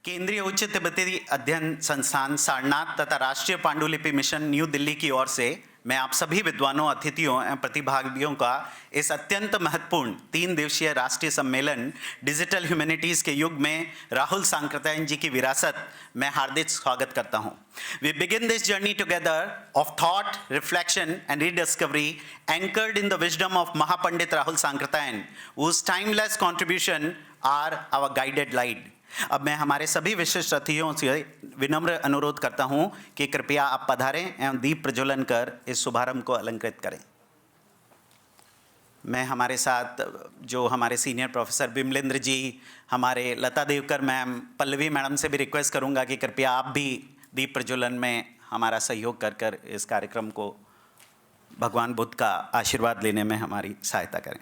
केंद्रीय उच्च तिब्बती अध्ययन संस्थान सारनाथ तथा राष्ट्रीय पांडुलिपि मिशन न्यू दिल्ली की ओर से मैं आप सभी विद्वानों, अतिथियों एवं प्रतिभागियों का इस अत्यंत महत्वपूर्ण 3 दिवसीय राष्ट्रीय सम्मेलन डिजिटल ह्यूमैनिटीज के युग में राहुल सांकृत्यायन जी की विरासत में हार्दिक स्वागत करता हूं। We begin this journey together of thought, reflection and rediscovery anchored in the wisdom of Mahapandit Rahul Sankrityayan, whose timeless contribution are our guided light. अब मैं हमारे सभी विशिष्ट अतिथियों से विनम्र अनुरोध करता हूं कि कृपया आप पधारें एवं दीप प्रज्वलन कर इस शुभारंभ को अलंकृत करें। मैं हमारे साथ जो हमारे सीनियर प्रोफेसर बिमलेंद्र जी, हमारे लता देवकर मैम, पल्लवी मैडम से भी रिक्वेस्ट करूंगा कि कृपया आप भी दीप प्रज्वलन में हमारा सहयोग कर इस कार्यक्रम को भगवान बुद्ध का आशीर्वाद लेने में हमारी सहायता करें।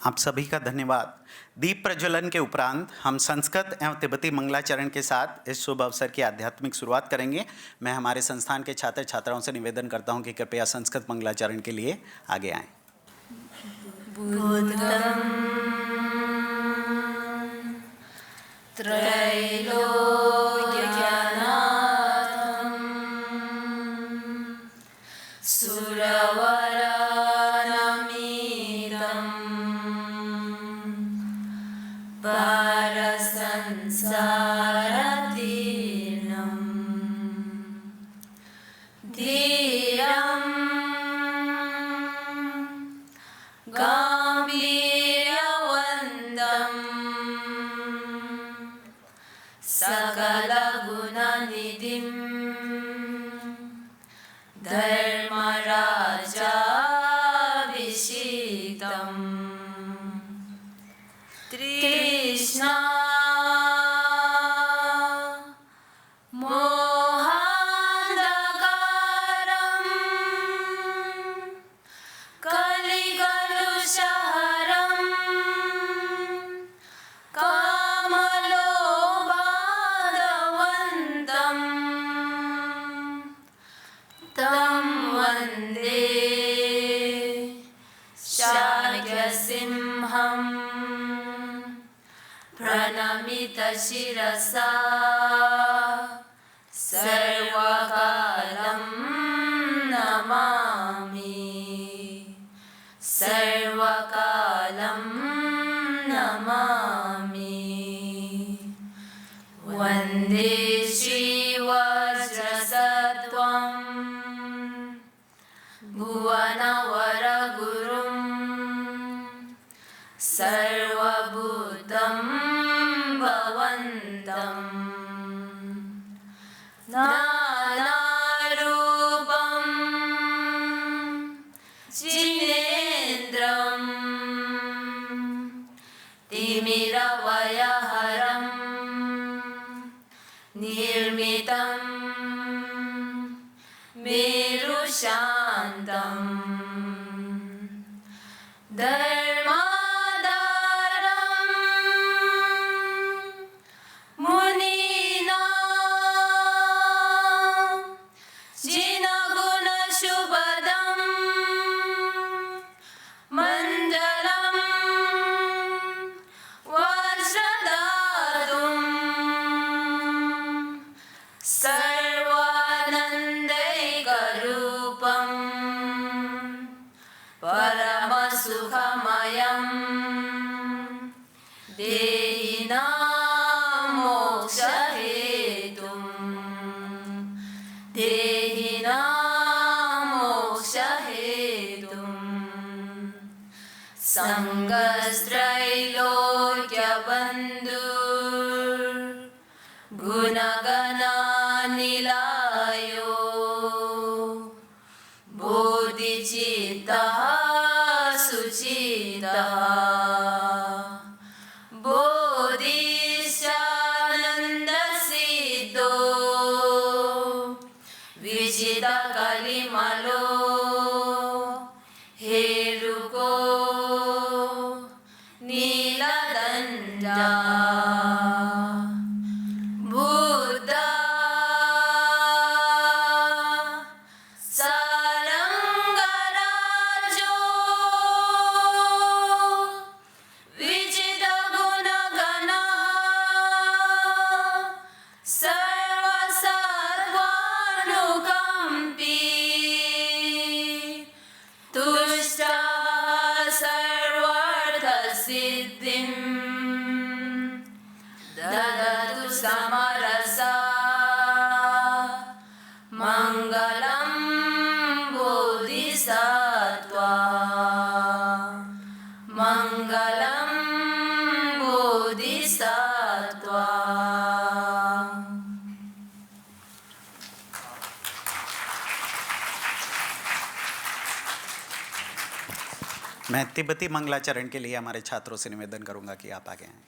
आप सभी का धन्यवाद। दीप प्रज्वलन के उपरांत हम संस्कृत एवं तिब्बती मंगलाचरण के साथ इस शुभ अवसर की आध्यात्मिक शुरुआत करेंगे। मैं हमारे संस्थान के छात्र छात्राओं से निवेदन करता हूं कि कृपया संस्कृत मंगलाचरण के लिए आगे आएं। बुद्धं त्रैलोक्यनाथं सुरवरनमितं परसंसारतीर्णं धीरं गाम्भीर्यवन्तं सकलगुणनिधिं धर्मराजाभिषिक्तं तृष्णा मोहान्धकारं कलिकलुषहरं कामलोभाधवन्तं तं वन्दे शार्ङ्गसिंहं प्रणमितशिरसा सर्वकालं नमामि, सर्वकालं नमामि। वन्दे श्रीवज्रसत्वं भुवनवरगुरुं सर्वभूतं भवन्तं नानारूपं जिनेन्द्रं तिमिरवयहरं निर्मितं मेरुशान्तं धर्माधारं सुखमयम् देहिनां मोक्षहेतुम् सङ्गस्त्रैलोक्यबन्धुर्गुणगणानिलायो बोधिचित्तः सुचित्तः बोधिश्चानन्दसिद्धो विजितकलिमलो हेरुको नीलदण्डा बुद्धा सारङ्गराजो विजितगुणगणः सर्वसत्त्वानुकम्पी तुष्टः सर्वार्थसिद्धिं ददतु समरसा मङ्गलं बोधिसत्त्वा मङ्गलं बोधिसत्त्वा। मैं तिब्बती मंगलाचरण के लिए हमारे छात्रों से निवेदन करूंगा कि आप आगे आएं।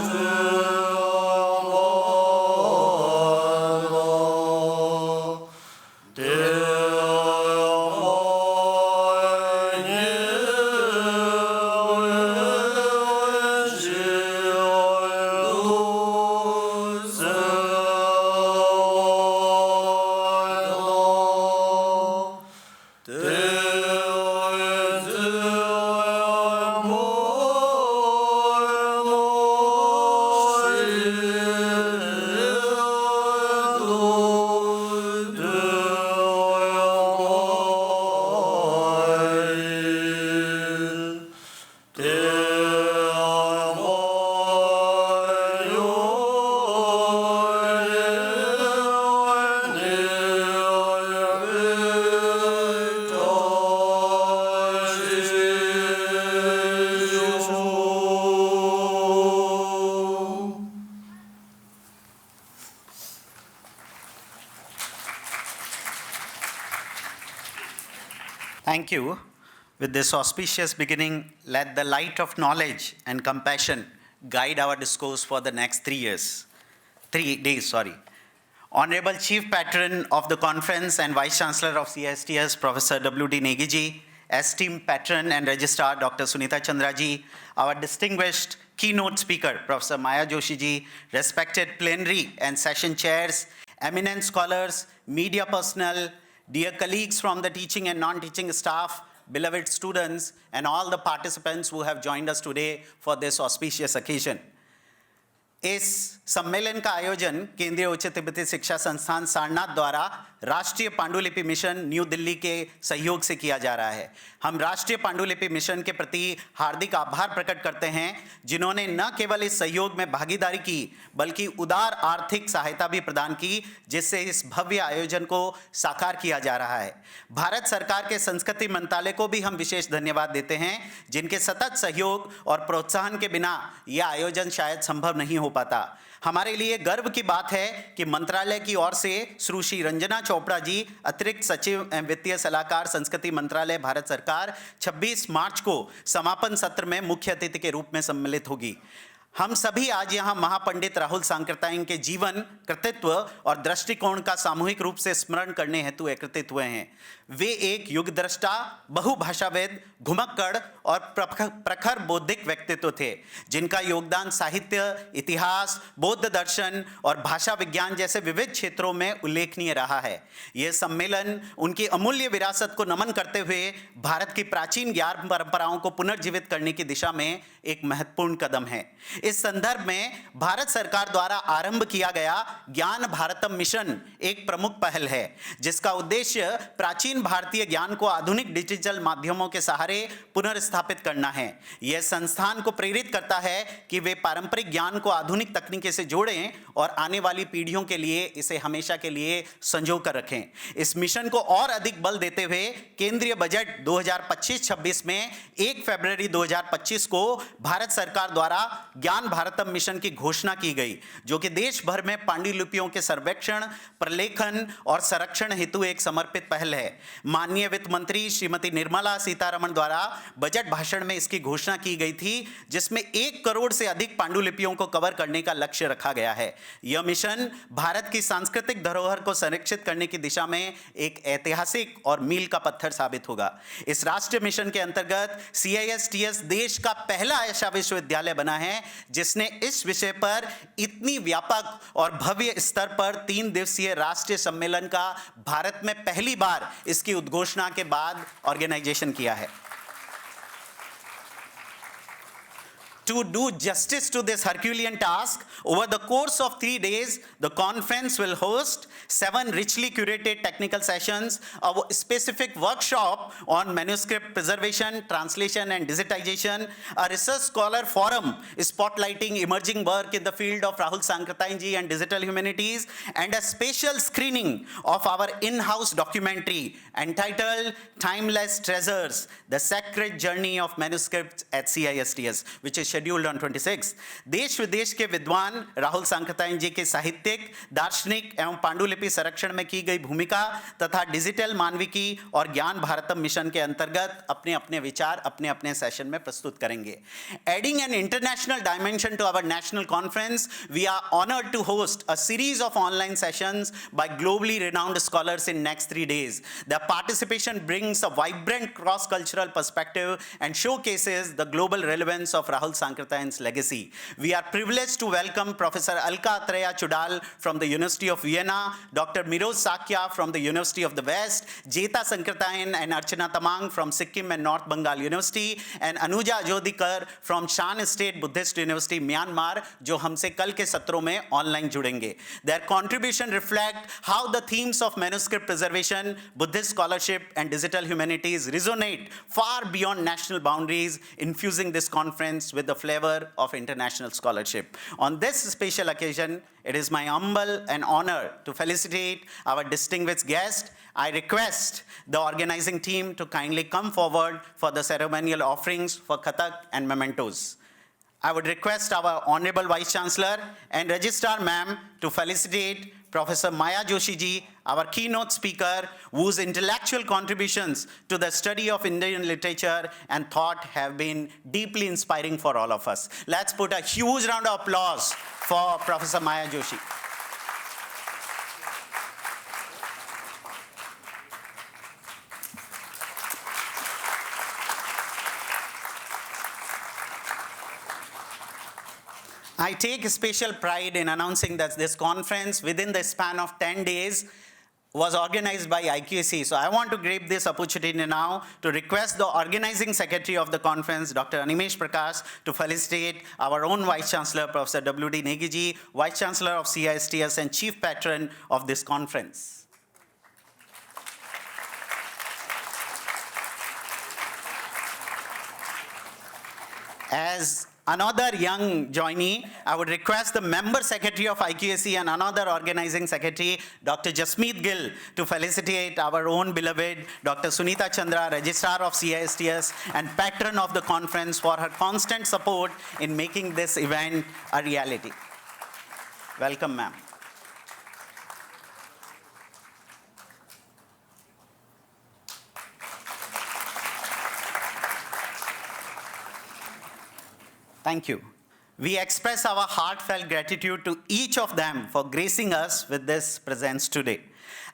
Amen. Thank you. With this auspicious beginning, let the light of knowledge and compassion guide our discourse for the next 3 days. Honorable Chief Patron of the conference and Vice Chancellor of CISTS, Professor W.D. Negiji, esteemed Patron and Registrar, Dr. Sunita Chandra ji, our distinguished keynote speaker, Professor Maya Joshi ji, respected plenary and session chairs, eminent scholars, media personnel, dear colleagues from the teaching and non-teaching staff, beloved students, and all the participants who have joined us today for this auspicious occasion. इस सम्मेलन का आयोजन केंद्रीय उच्च तिब्बती शिक्षा संस्थान सारनाथ द्वारा राष्ट्रीय पांडुलिपि मिशन न्यू दिल्ली के सहयोग से किया जा रहा है। हम राष्ट्रीय पांडुलिपि मिशन के प्रति हार्दिक आभार प्रकट करते हैं, जिन्होंने न केवल इस सहयोग में भागीदारी की, बल्कि उदार आर्थिक सहायता भी प्रदान की, जिससे इस भव्य आयोजन को साकार किया जा रहा है। भारत सरकार के संस्कृति मंत्रालय को भी हम विशेष धन्यवाद देते हैं, जिनके सतत सहयोग और प्रोत्साहन के बिना यह आयोजन शायद संभव नहीं हो पाता। हमारे लिए गर्व की बात है कि मंत्रालय की ओर से सुश्री रंजना चोपड़ा जी, अतिरिक्त सचिव एवं वित्तीय सलाहकार, संस्कृति मंत्रालय, भारत सरकार, 26 मार्च को समापन सत्र में मुख्य अतिथि के रूप में सम्मिलित होगी। हम सभी आज यहाँ महापंडित राहुल सांकृत्यायन के जीवन, कृतित्व और दृष्टिकोण का सामूहिक रूप से स्मरण करने हेतु एकत्रित हुए हैं। वे एक युग दृष्टा, बहुभाषाविद, घुमक्कड़ और प्रखर बौद्धिक व्यक्तित्व थे, जिनका योगदान साहित्य, इतिहास, बौद्ध दर्शन और भाषा विज्ञान जैसे विविध क्षेत्रों में उल्लेखनीय रहा है। यह सम्मेलन उनकी अमूल्य विरासत को नमन करते हुए भारत की प्राचीन ज्ञान परंपराओं को पुनर्जीवित करने की दिशा में एक महत्वपूर्ण कदम है। इस संदर्भ में भारत सरकार द्वारा आरंभ किया गया ज्ञान भारतम मिशन एक प्रमुख पहल है, जिसका उद्देश्य प्राचीन भारतीय ज्ञान को आधुनिक डिजिटल माध्यमों के सहारे पुनर्स्थापित करना है। यह संस्थान को प्रेरित करता है कि वे पारंपरिक ज्ञान को आधुनिक तकनीक से जोड़ें और आने वाली पीढ़ियों के लिए इसे हमेशा के लिए संजो कर रखें। इस मिशन को और अधिक बल देते हुए केंद्रीय बजट 2025-26 में 1 फरवरी 2025 को भारत सरकार द्वारा ज्ञान भारतम मिशन की घोषणा की गई, जो कि देश भर में पांडुलिपियों के सर्वेक्षण, प्रलेखन और संरक्षण हेतु एक समर्पित पहल है। माननीय वित्त मंत्री श्रीमती निर्मला सीतारमण द्वारा बजट भाषण में इसकी घोषणा की गई थी, जिसमें 1 करोड़ से अधिक पांडुलिपियों को कवर करने का लक्ष्य रखा गया है। यह मिशन भारत की सांस्कृतिक धरोहर को संरक्षित करने की दिशा में एक ऐतिहासिक और मील का पत्थर साबित होगा। इस राष्ट्रीय मिशन के अंतर्गत CISTS देश का पहला ऐसा विश्वविद्यालय बना है जिसने इस विषय पर इतनी व्यापक और भव्य स्तर पर 3 दिवसीय राष्ट्रीय सम्मेलन का भारत में पहली बार इसकी उद्घोषणा के बाद ऑर्गेनाइजेशन किया है। To do justice to this Herculean task, over the course of 3 days, the conference will host 7 richly curated technical sessions, a specific workshop on manuscript preservation, translation, and digitization, a research scholar forum spotlighting emerging work in the field of Rahul Sankartayan ji and digital humanities, and a special screening of our in-house documentary entitled Timeless Treasures, The Sacred Journey of Manuscripts at CISTS, which is scheduled on 26th. देश विदेश के विद्वान राहुल सांकृत्यायन जी के साहित्यिक, दार्शनिक एवं पांडुलिपि संरक्षण में की गई भूमिका तथा डिजिटल मानविकी और ज्ञान भारतम मिशन के अंतर्गत अपने अपने विचार अपने अपने सेशन में प्रस्तुत करेंगे। Adding an international dimension to our national conference, we are honored to host a series of online sessions by globally renowned scholars in next 3 days. Their participation brings a vibrant cross-cultural perspective and showcases the global relevance of Rahul Sankartayan's legacy. We are privileged to welcome Professor Alka Atreya Chudal from the University of Vienna, Dr. Miroz Sakya from the University of the West, Jeta Sankartayan and Archana Tamang from Sikkim and North Bengal University, and Anuja Ajodikar from Shan State Buddhist University, Myanmar, जो हमसे कल के सत्रों में online जुड़ेंगे. Their contribution reflect how the themes of manuscript preservation, Buddhist scholarship, and digital humanities resonate far beyond national boundaries, infusing this conference with the flavor of international scholarship. On this special occasion, it is my humble and honor to felicitate our distinguished guest. I request the organizing team to kindly come forward for the ceremonial offerings for Kathak and mementos. I would request our Honorable Vice Chancellor and Registrar Ma'am to felicitate Professor Maya Joshi ji, our keynote speaker, whose intellectual contributions to the study of Indian literature and thought have been deeply inspiring for all of us. Let's put a huge round of applause for Professor Maya Joshi. I take special pride in announcing that this conference, within the span of 10 days, was organized by IQAC. So I want to grab this opportunity now to request the organizing secretary of the conference, Dr. Animesh Prakash, to felicitate our own Vice Chancellor, Professor W.D. Negi ji, Vice Chancellor of CISTS and Chief Patron of this conference. As another young joinee, I would request the member secretary of IQAC and another organizing secretary, Dr. Jasmeet Gill, to felicitate our own beloved Dr. Sunita Chandra, registrar of CISTS and patron of the conference, for her constant support in making this event a reality. Welcome, ma'am. Thank you. We express our heartfelt gratitude to each of them for gracing us with this presence today.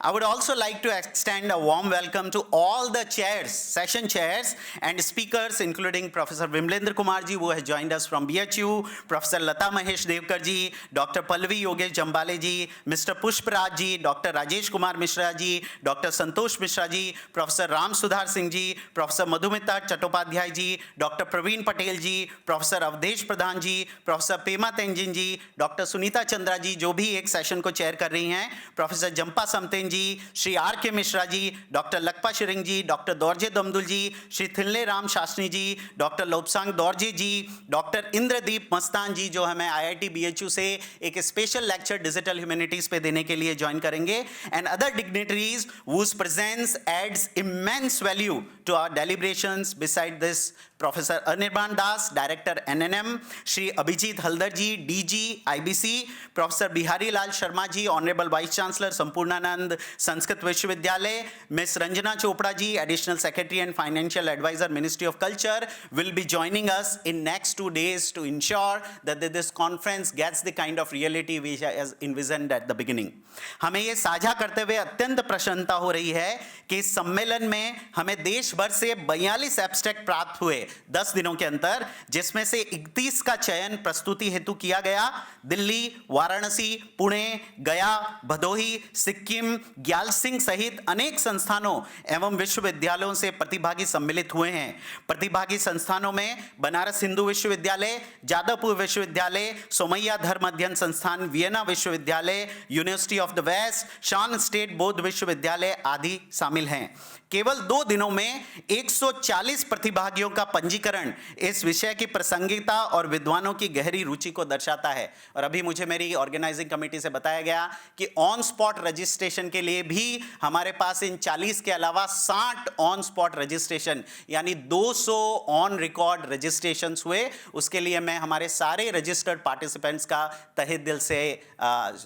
I would also like to extend a warm welcome to all the chairs, session chairs and speakers, including Professor Vimlendra Kumar ji, who has joined us from BHU, Professor Lata Mahesh Devkar ji, Dr. Pallavi Yogesh Jambale ji, Mr. Pushparaj ji, Dr. Rajesh Kumar Mishra ji, Dr. Santosh Mishra ji, Professor Ram Sudhar Singh ji, Professor Madhumita Chattopadhyay ji, Dr. Praveen Patel ji, Professor Avdesh Pradhan ji, Professor Pema Tenjin ji, Dr. Sunita Chandra ji, जो भी एक session को chair कर रही हैं, Professor Jampa Samten ji, Shri R K Mishra ji, doctor Lhakpa Tsering ji, doctor Dorje Damdul ji, Shri Thille Ram Shastri ji, doctor Lobsang Dorje ji, doctor Indradeep Mastan ji, जो हमें IIT BHU से एक स्पेशल लेक्चर डिजिटल ह्यूमैनिटीज पे देने के लिए ज्वाइन करेंगे, and other dignitaries whose presence adds immense value to our deliberations. Beside this, Professor Anirban Das, Director NNM, Shri Abhijit Haldar ji, DG IBC, Professor Bihari Lal Sharma ji, Honorable Vice Chancellor Sampurnanand Sanskrit Vishwavidyalay, Ms. Ranjana Chopra ji, Additional Secretary and Financial Advisor, Ministry of Culture, will be joining us in next 2 days to ensure that this conference gets the kind of reality we has envisioned at the beginning. हमें ये साझा करते हुए अत्यंत प्रसन्नता हो रही है कि इस सम्मेलन में हमें देश भर से 42 एब्स्ट्रैक्ट प्राप्त हुए 10 दिनों के अंतर, जिसमें से 31 का चयन प्रस्तुति हेतु किया गया। दिल्ली, वाराणसी, पुणे, गया, भदोही, सिक्किम, ग्यालसिंग सहित अनेक संस्थानों एवं विश्वविद्यालयों से प्रतिभागी सम्मिलित हुए हैं। प्रतिभागी संस्थानों में बनारस हिंदू विश्वविद्यालय, जादवपुर विश्वविद्यालय, सोमैया धर्म अध्ययन संस्थान, वियना विश्वविद्यालय, यूनिवर्सिटी ऑफ द वेस्ट, शान स्टेट बौद्ध विश्वविद्यालय आदि शामिल हैं। केवल 2 दिनों में 140 प्रतिभागियों का पंजीकरण इस विषय की प्रासंगिकता और विद्वानों की गहरी रुचि को दर्शाता है। और अभी मुझे मेरी ऑर्गेनाइजिंग कमेटी से बताया गया कि ऑन स्पॉट रजिस्ट्रेशन के लिए भी हमारे पास इन 40 के अलावा 60 ऑन स्पॉट रजिस्ट्रेशन यानी 200 ऑन रिकॉर्ड रजिस्ट्रेशन हुए। उसके लिए मैं हमारे सारे रजिस्टर्ड पार्टिसिपेंट्स का तहे दिल से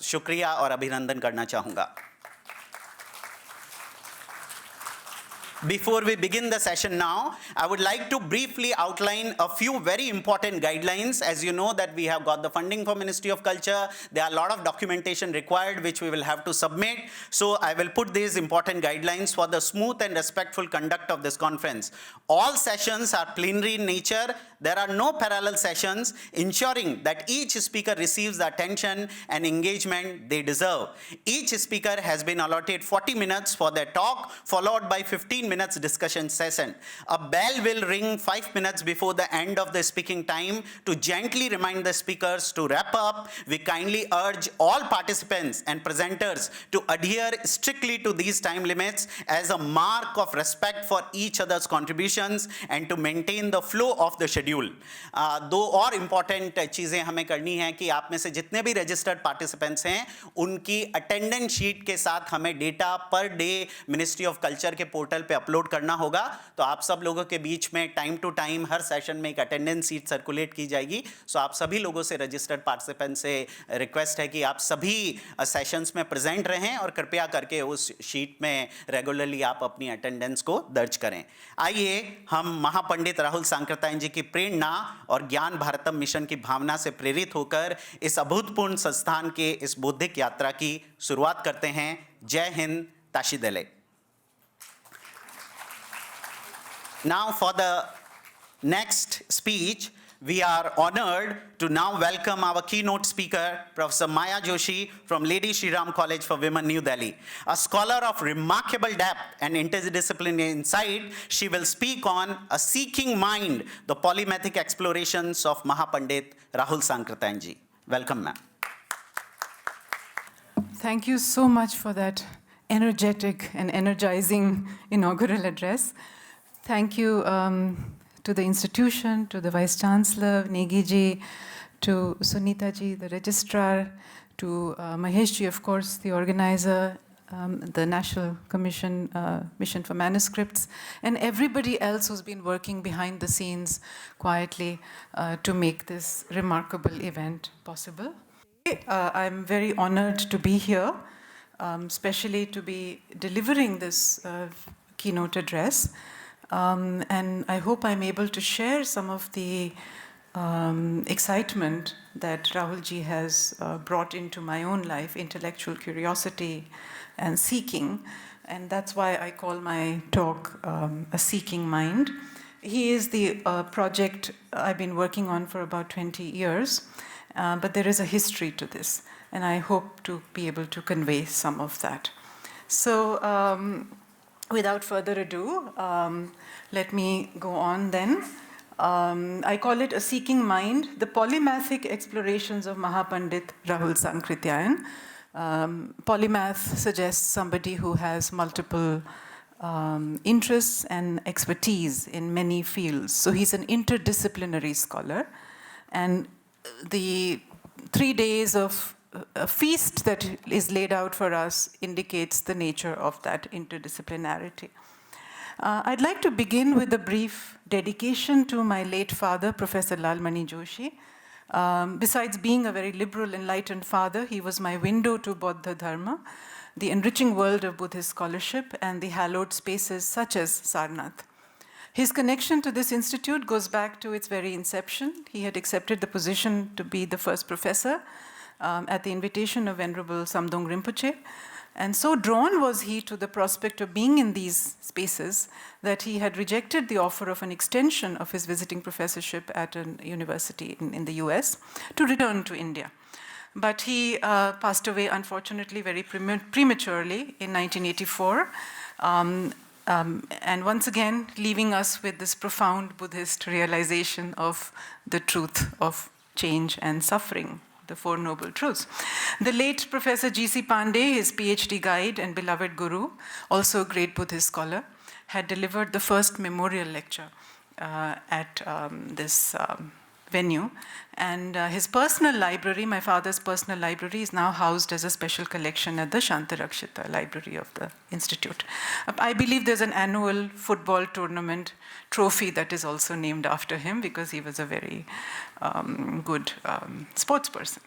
शुक्रिया और अभिनंदन करना चाहूँगा। Before we begin the session now, I would like to briefly outline a few very important guidelines. As you know that we have got the funding for Ministry of Culture. There are a lot of documentation required which we will have to submit. So I will put these important guidelines for the smooth and respectful conduct of this conference. All sessions are plenary in nature. There are no parallel sessions, ensuring that each speaker receives the attention and engagement they deserve. Each speaker has been allotted 40 minutes for their talk, followed by 15 minutes discussion session. A bell will ring 5 minutes before the end of the speaking time to gently remind the speakers to wrap up. We kindly urge all participants and presenters to adhere strictly to these time limits as a mark of respect for each other's contributions and to maintain the flow of the schedule. दो और important चीज़ें हमें करनी है कि आप में से जितने भी रजिस्टर्ड पार्टिसिपेंट्स हैं उनकी अटेंडेंस शीट के साथ हमें data per day ministry of culture के पोर्टल पे अपलोड करना होगा, तो आप सब लोगों के बीच में टाइम टू टाइम हर सेशन में एक अटेंडेंस सीट सर्कुलेट की जाएगी। सो आप सभी लोगों से, रजिस्टर्ड पार्टिसिपेंट से रिक्वेस्ट है कि आप सभी सेशंस में प्रेजेंट रहें और कृपया करके उस शीट में रेगुलरली आप अपनी अटेंडेंस को दर्ज करें। आइए हम महापंडित राहुल सांकृत्यायन जी की प्रेरणा और ज्ञान भारतम मिशन की भावना से प्रेरित होकर इस अभूतपूर्व संस्थान के इस बौद्धिक यात्रा की शुरुआत करते हैं। जय Hind, ताशीदेले। Now for the next speech, we are honored to now welcome our keynote speaker, Professor Maya Joshi from Lady Shri Ram College for Women, New Delhi. A scholar of remarkable depth and interdisciplinary insight, she will speak on A Seeking Mind, the polymathic explorations of Mahapandit Rahul Sankrattayan ji. Welcome, ma'am. Thank you so much for that energetic and energizing inaugural address. Thank you to the institution, to the Vice Chancellor, Negi ji, to Sunita ji, the registrar, to Mahesh ji, of course, the organizer, the National Commission, Mission for Manuscripts, and everybody else who's been working behind the scenes quietly to make this remarkable event possible. I'm very honored to be here, especially to be delivering this keynote address. And I hope I'm able to share some of the excitement that Rahul ji has brought into my own life, intellectual curiosity and seeking. And that's why I call my talk A Seeking Mind. He is the project I've been working on for about 20 years, but there is a history to this, and I hope to be able to convey some of that. So, without further ado, let me go on then. I call it A Seeking Mind, the polymathic explorations of Mahapandit Rahul Sankrattayan. Polymath suggests somebody who has multiple interests and expertise in many fields. So he's an interdisciplinary scholar. And the 3 days of a feast that is laid out for us indicates the nature of that interdisciplinarity. I'd like to begin with a brief dedication to my late father, Professor Lalmani Joshi. Besides being a very liberal, enlightened father, he was my window to Bodha Dharma, the enriching world of Buddhist scholarship, and the hallowed spaces such as Sarnath. His connection to this institute goes back to its very inception. He had accepted the position to be the first professor at the invitation of Venerable Samdong Rinpoche. And so drawn was he to the prospect of being in these spaces that he had rejected the offer of an extension of his visiting professorship at a university in the US to return to India. But he passed away, unfortunately, very prematurely in 1984. And once again, leaving us with this profound Buddhist realization of the truth of change and suffering, the Four Noble Truths. The late Professor G.C. Pandey, his PhD guide and beloved guru, also a great Buddhist scholar, had delivered the first memorial lecture at this venue. And his personal library, my father's personal library, is now housed as a special collection at the Shantarakshita Library of the Institute. I believe there's an annual football tournament trophy that is also named after him because he was a very good sports person.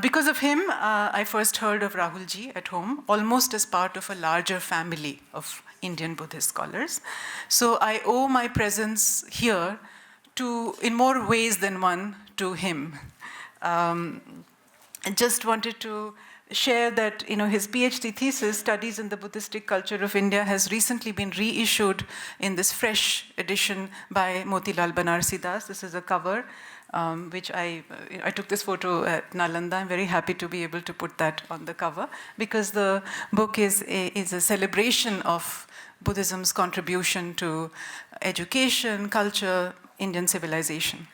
Because of him, I first heard of Rahul ji at home, almost as part of a larger family of Indian Buddhist scholars. So I owe my presence here in more ways than one, to him. I just wanted to share that his PhD thesis, Studies in the Buddhistic Culture of India, has recently been reissued in this fresh edition by Motilal Banarsidas. This is a cover, which I took this photo at Nalanda. I'm very happy to be able to put that on the cover because the book is a celebration of Buddhism's contribution to education, culture, Indian civilization.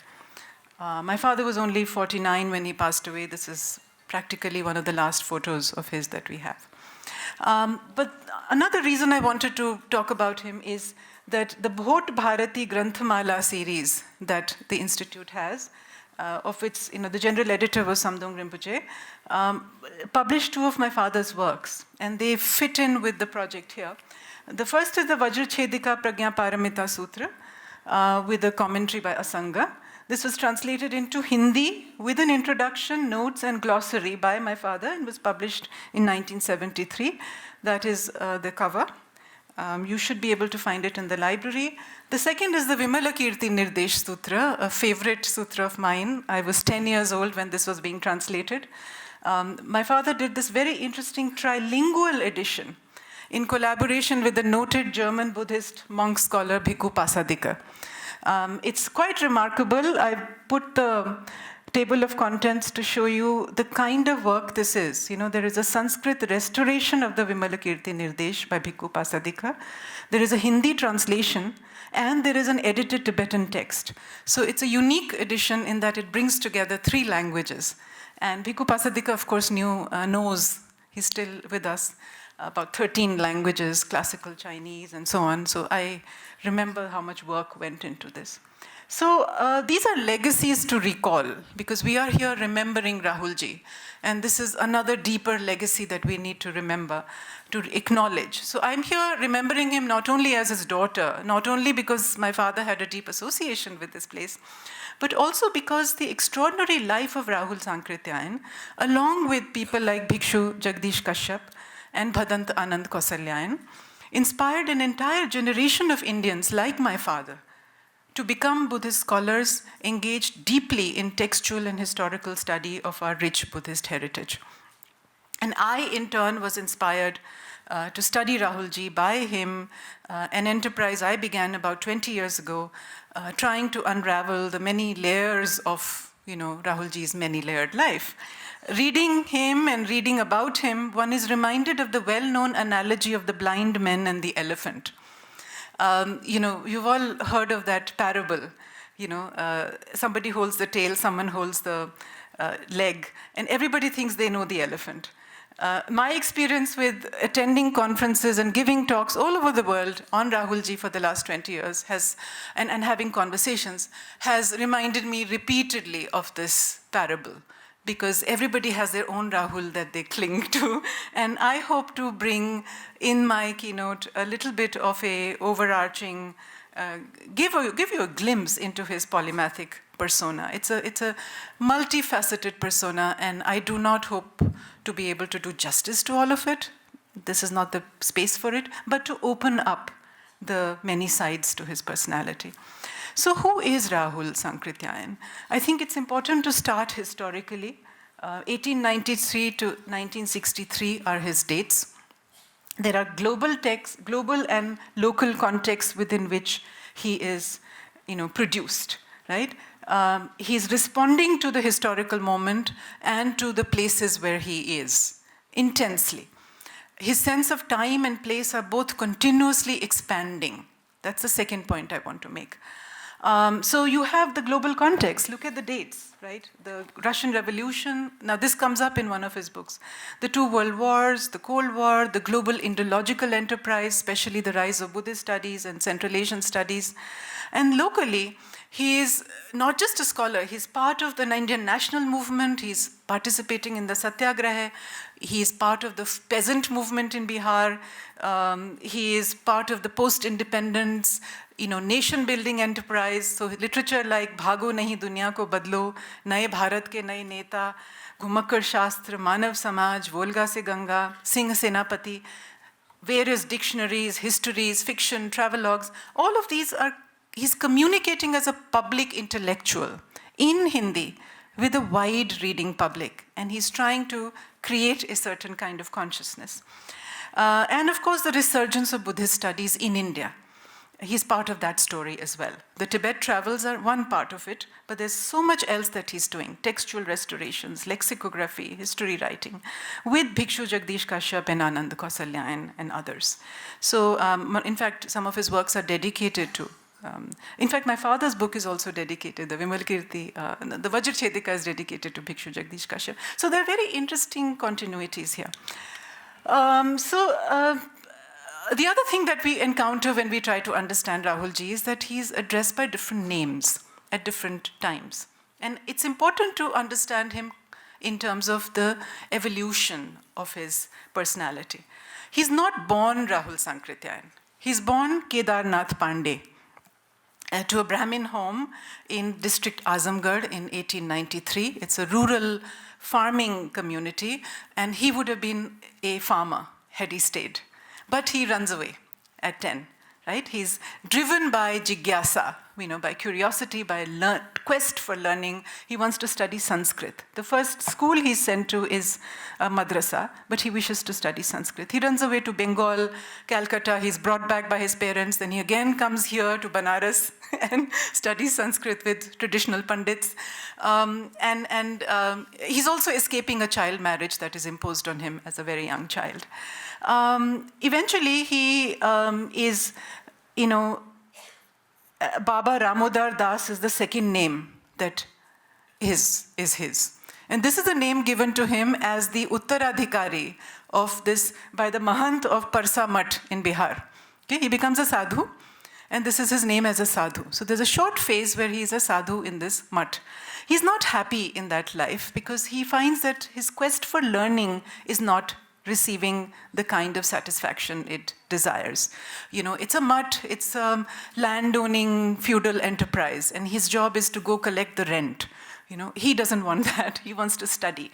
My father was only 49 when he passed away. This is practically one of the last photos of his that we have. But another reason I wanted to talk about him is that the Bhot Bharati Granthamala series that the Institute has of which the general editor was Samdung Rinpoche, published 2 of my father's works, and they fit in with the project here. The first is the Vajrachedika Pragya Paramita Sutra, with a commentary by Asanga. This was translated into Hindi with an introduction, notes, and glossary by my father, and was published in 1973. That is the cover. You should be able to find it in the library. The second is the Vimalakirti Nirdesh Sutra, a favorite sutra of mine. I was 10 years old when this was being translated. My father did this very interesting trilingual edition in collaboration with the noted German Buddhist monk scholar Bhikkhu Pasadika. It's quite remarkable. I put the table of contents to show you the kind of work this is. There is a Sanskrit restoration of the Vimalakirti Nirdesh by Bhikkhu Pasadika. There is a Hindi translation, and there is an edited Tibetan text. So it's a unique edition in that it brings together 3 languages. And Bhikkhu Pasadika, of course, knows, he's still with us, about 13 languages, classical Chinese, and so on. So I remember how much work went into this. So these are legacies to recall, because we are here remembering Rahulji. And this is another deeper legacy that we need to remember, to acknowledge. So I'm here remembering him not only as his daughter, not only because my father had a deep association with this place, but also because the extraordinary life of Rahul Sankrityayan, along with people like Bhikshu Jagdish Kashyap and Bhadant Anand Kausalyayan, inspired an entire generation of Indians like my father to become Buddhist scholars engaged deeply in textual and historical study of our rich Buddhist heritage. And I, in turn, was inspired to study Rahulji by him, an enterprise I began about 20 years ago, trying to unravel the many layers of Rahulji's many-layered life. Reading him and reading about him, one is reminded of the well-known analogy of the blind men and the elephant. You've all heard of that parable. Somebody holds the tail, someone holds the leg, and everybody thinks they know the elephant. My experience with attending conferences and giving talks all over the world on Rahulji for the last 20 years and having conversations has reminded me repeatedly of this parable, because everybody has their own Rahul that they cling to. And I hope to bring in my keynote a little bit of a overarching, give you a glimpse into his polymathic persona. It's a multifaceted persona, and I do not hope to be able to do justice to all of it. This is not the space for it, but to open up the many sides to his personality. So who is Rahul Sankrityayan? I think it's important to start historically. 1893 to 1963 are his dates. There are global and local contexts within which he is, produced, right? He's responding to the historical moment and to the places where he is, intensely. His sense of time and place are both continuously expanding. That's the second point I want to make. So you have the global context. Look at the dates, right? The Russian Revolution. Now this comes up in one of his books. The 2 world wars, the Cold War, the global Indological enterprise, especially the rise of Buddhist studies and Central Asian studies. And locally, he is not just a scholar, he's part of the Indian national movement, he's participating in the Satyagraha, he is part of the peasant movement in Bihar, he is part of the post-independence, nation-building enterprise. So literature like Bhago Nahi Duniya Ko Badlo, Naye Bharat Ke Naye Neta, Ghumakkar Shastra, Manav Samaj, Volga Se Ganga, Singh Senapati, various dictionaries, histories, fiction, travelogues, all of these are, he's communicating as a public intellectual in Hindi with a wide reading public, and he's trying to create a certain kind of consciousness. And of course, the resurgence of Buddhist studies in India. He's part of that story as well. The Tibet travels are one part of it, but there's so much else that he's doing. Textual restorations, lexicography, history writing, with Bhikshu Jagdish Kashyap and Anand Kausalyayan and others. So, in fact, some of his works are dedicated to in fact, my father's book is also dedicated, the Vimalakirti, the Vajrachedika is dedicated to Bhikshu Jagdish Kashyap. So there are very interesting continuities here. The other thing that we encounter when we try to understand Rahulji is that he's addressed by different names at different times. And it's important to understand him in terms of the evolution of his personality. He's not born Rahul Sankrityayan. He's born Kedarnath Pandey to a Brahmin home in district Azamgarh in 1893. It's a rural farming community, and he would have been a farmer had he stayed. But he runs away at 10, right? He's driven by jigyasa, by curiosity, by quest for learning. He wants to study Sanskrit. The first school he's sent to is a madrasa, but he wishes to study Sanskrit. He runs away to Bengal, Calcutta. He's brought back by his parents. Then he again comes here to Banaras and studies Sanskrit with traditional pandits. He's also escaping a child marriage that is imposed on him as a very young child. Eventually, he is, Baba Ramodar Das is the second name that is his. And this is a name given to him as the Uttaradhikari of this, by the Mahant of Parsa Math in Bihar. Okay, he becomes a sadhu, and this is his name as a sadhu. So there's a short phase where he's a sadhu in this math. He's not happy in that life because he finds that his quest for learning is not receiving the kind of satisfaction it desires. It's a math, it's a landowning feudal enterprise, and his job is to go collect the rent. He doesn't want that. He wants to study.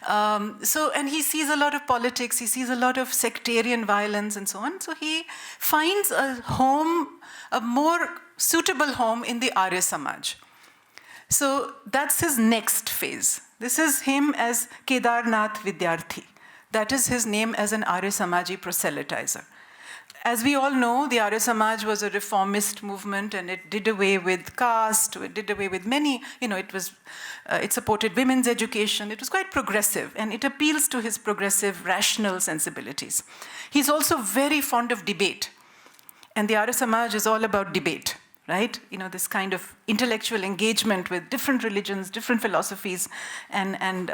And he sees a lot of politics, he sees a lot of sectarian violence and so on. So he finds a home, a more suitable home in the Arya Samaj. So that's his next phase. This is him as Kedarnath Vidyarthi. That is his name as an Arya Samaji proselytizer. As we all know, the Arya Samaj was a reformist movement, and it did away with caste, it did away with many, it supported women's education. It was quite progressive, and it appeals to his progressive, rational sensibilities. He's also very fond of debate, and the Arya Samaj is all about debate, right? This kind of intellectual engagement with different religions, different philosophies, and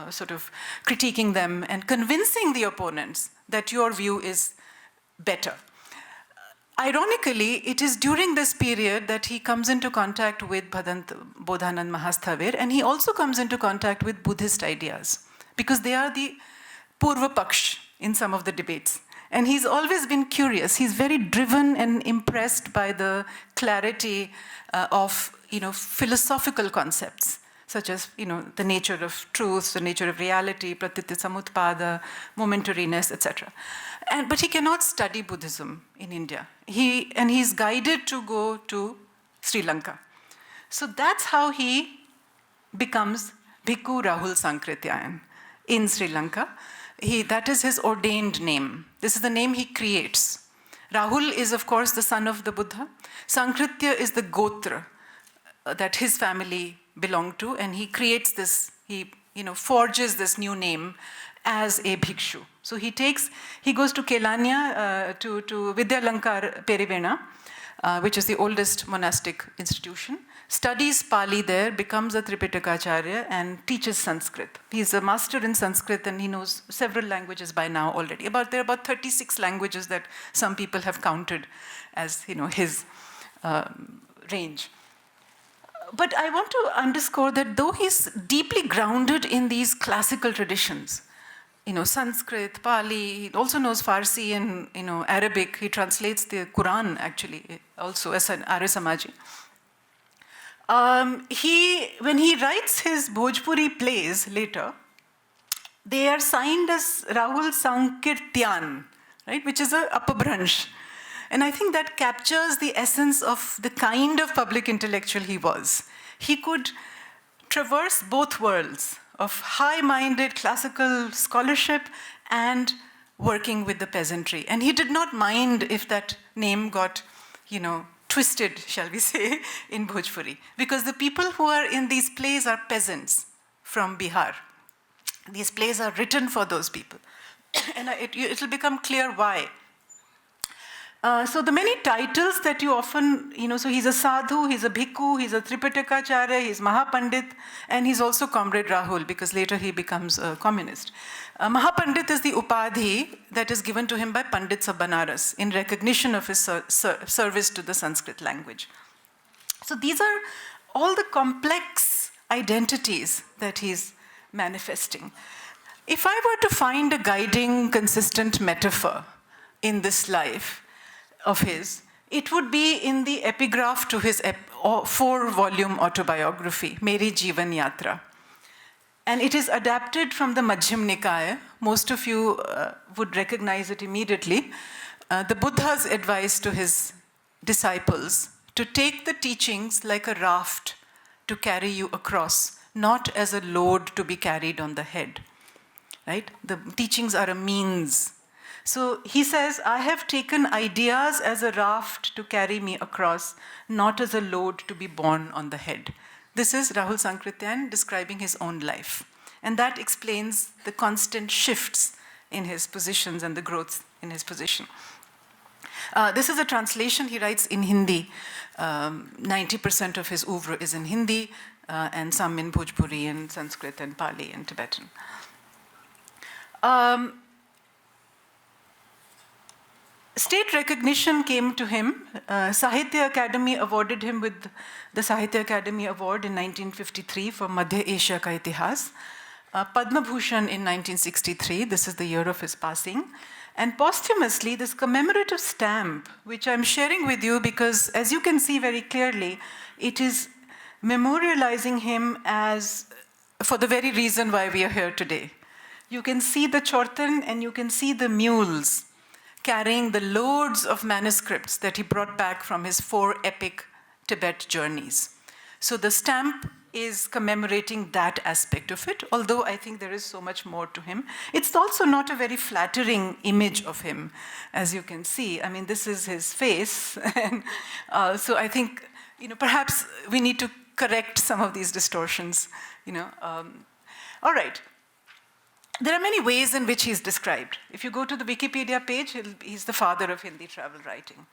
sort of critiquing them and convincing the opponents that your view is better. Ironically, it is during this period that he comes into contact with Bodhanand Mahasthavir, and he also comes into contact with Buddhist ideas, because they are the Purva Paksh in some of the debates. And he's always been curious. He's very driven and impressed by the clarity of philosophical concepts, such as the nature of truth, the nature of reality, pratyutya samutpada, momentariness, etc. But he cannot study Buddhism in India. He's guided to go to Sri Lanka. So that's how he becomes Bhikkhu Rahul Sankrityayan in Sri Lanka. That is his ordained name. This is the name he creates. Rahul is, of course, the son of the Buddha. Sankritya is the gotra that his family belonged to, and he creates this, he forges this new name as a bhikshu. So he goes to Kelania, to Vidyalankar Perivena, which is the oldest monastic institution, studies Pali there, becomes a Tripitaka-acharya, and teaches Sanskrit. He's a master in Sanskrit, and he knows several languages by now already. There are about 36 languages that some people have counted as his range. But I want to underscore that though he's deeply grounded in these classical traditions, Sanskrit, Pali, he also knows Farsi and Arabic. He translates the Quran actually also as an Arya Samaji. When he writes his Bhojpuri plays later, they are signed as Rahul Sankirtyan, right, which is an upabranch. And I think that captures the essence of the kind of public intellectual he was. He could traverse both worlds of high-minded classical scholarship and working with the peasantry. And he did not mind if that name got, twisted, shall we say, in Bhojpuri. Because the people who are in these plays are peasants from Bihar. These plays are written for those people. And it'll become clear why. So the many titles that you often, so he's a sadhu, he's a bhikkhu, he's a Tripitaka-acharya, he's Mahapandit, and he's also Comrade Rahul, because later he becomes a communist. Mahapandit is the upadhi that is given to him by Pandits of Banaras in recognition of his service to the Sanskrit language. So these are all the complex identities that he's manifesting. If I were to find a guiding, consistent metaphor in this life of his, it would be in the epigraph to his 4-volume autobiography, Meri Jeevan Yatra. And it is adapted from the Majjhim Nikaya. Most of you would recognize it immediately. The Buddha's advice to his disciples to take the teachings like a raft to carry you across, not as a load to be carried on the head. Right? The teachings are a means. So he says, I have taken ideas as a raft to carry me across, not as a load to be borne on the head. This is Rahul Sankrityayan describing his own life. And that explains the constant shifts in his positions and the growth in his position. This is a translation he writes in Hindi. 90% of his oeuvre is in Hindi, and some in Bhojpuri and Sanskrit and Pali and Tibetan. State recognition came to him. Sahitya Academy awarded him with the Sahitya Academy Award in 1953 for Madhya Asia Ka Itihas. Padma Bhushan in 1963, this is the year of his passing. And posthumously, this commemorative stamp, which I'm sharing with you because, as you can see very clearly, it is memorializing him as, for the very reason why we are here today. You can see the chortan and you can see the mules carrying the loads of manuscripts that he brought back from his 4 epic Tibet journeys. So the stamp is commemorating that aspect of it, although I think there is so much more to him. It's also not a very flattering image of him, as you can see. I mean, this is his face. And so I think, perhaps we need to correct some of these distortions, All right. There are many ways in which he's described. If you go to the Wikipedia page, he's the father of Hindi travel writing.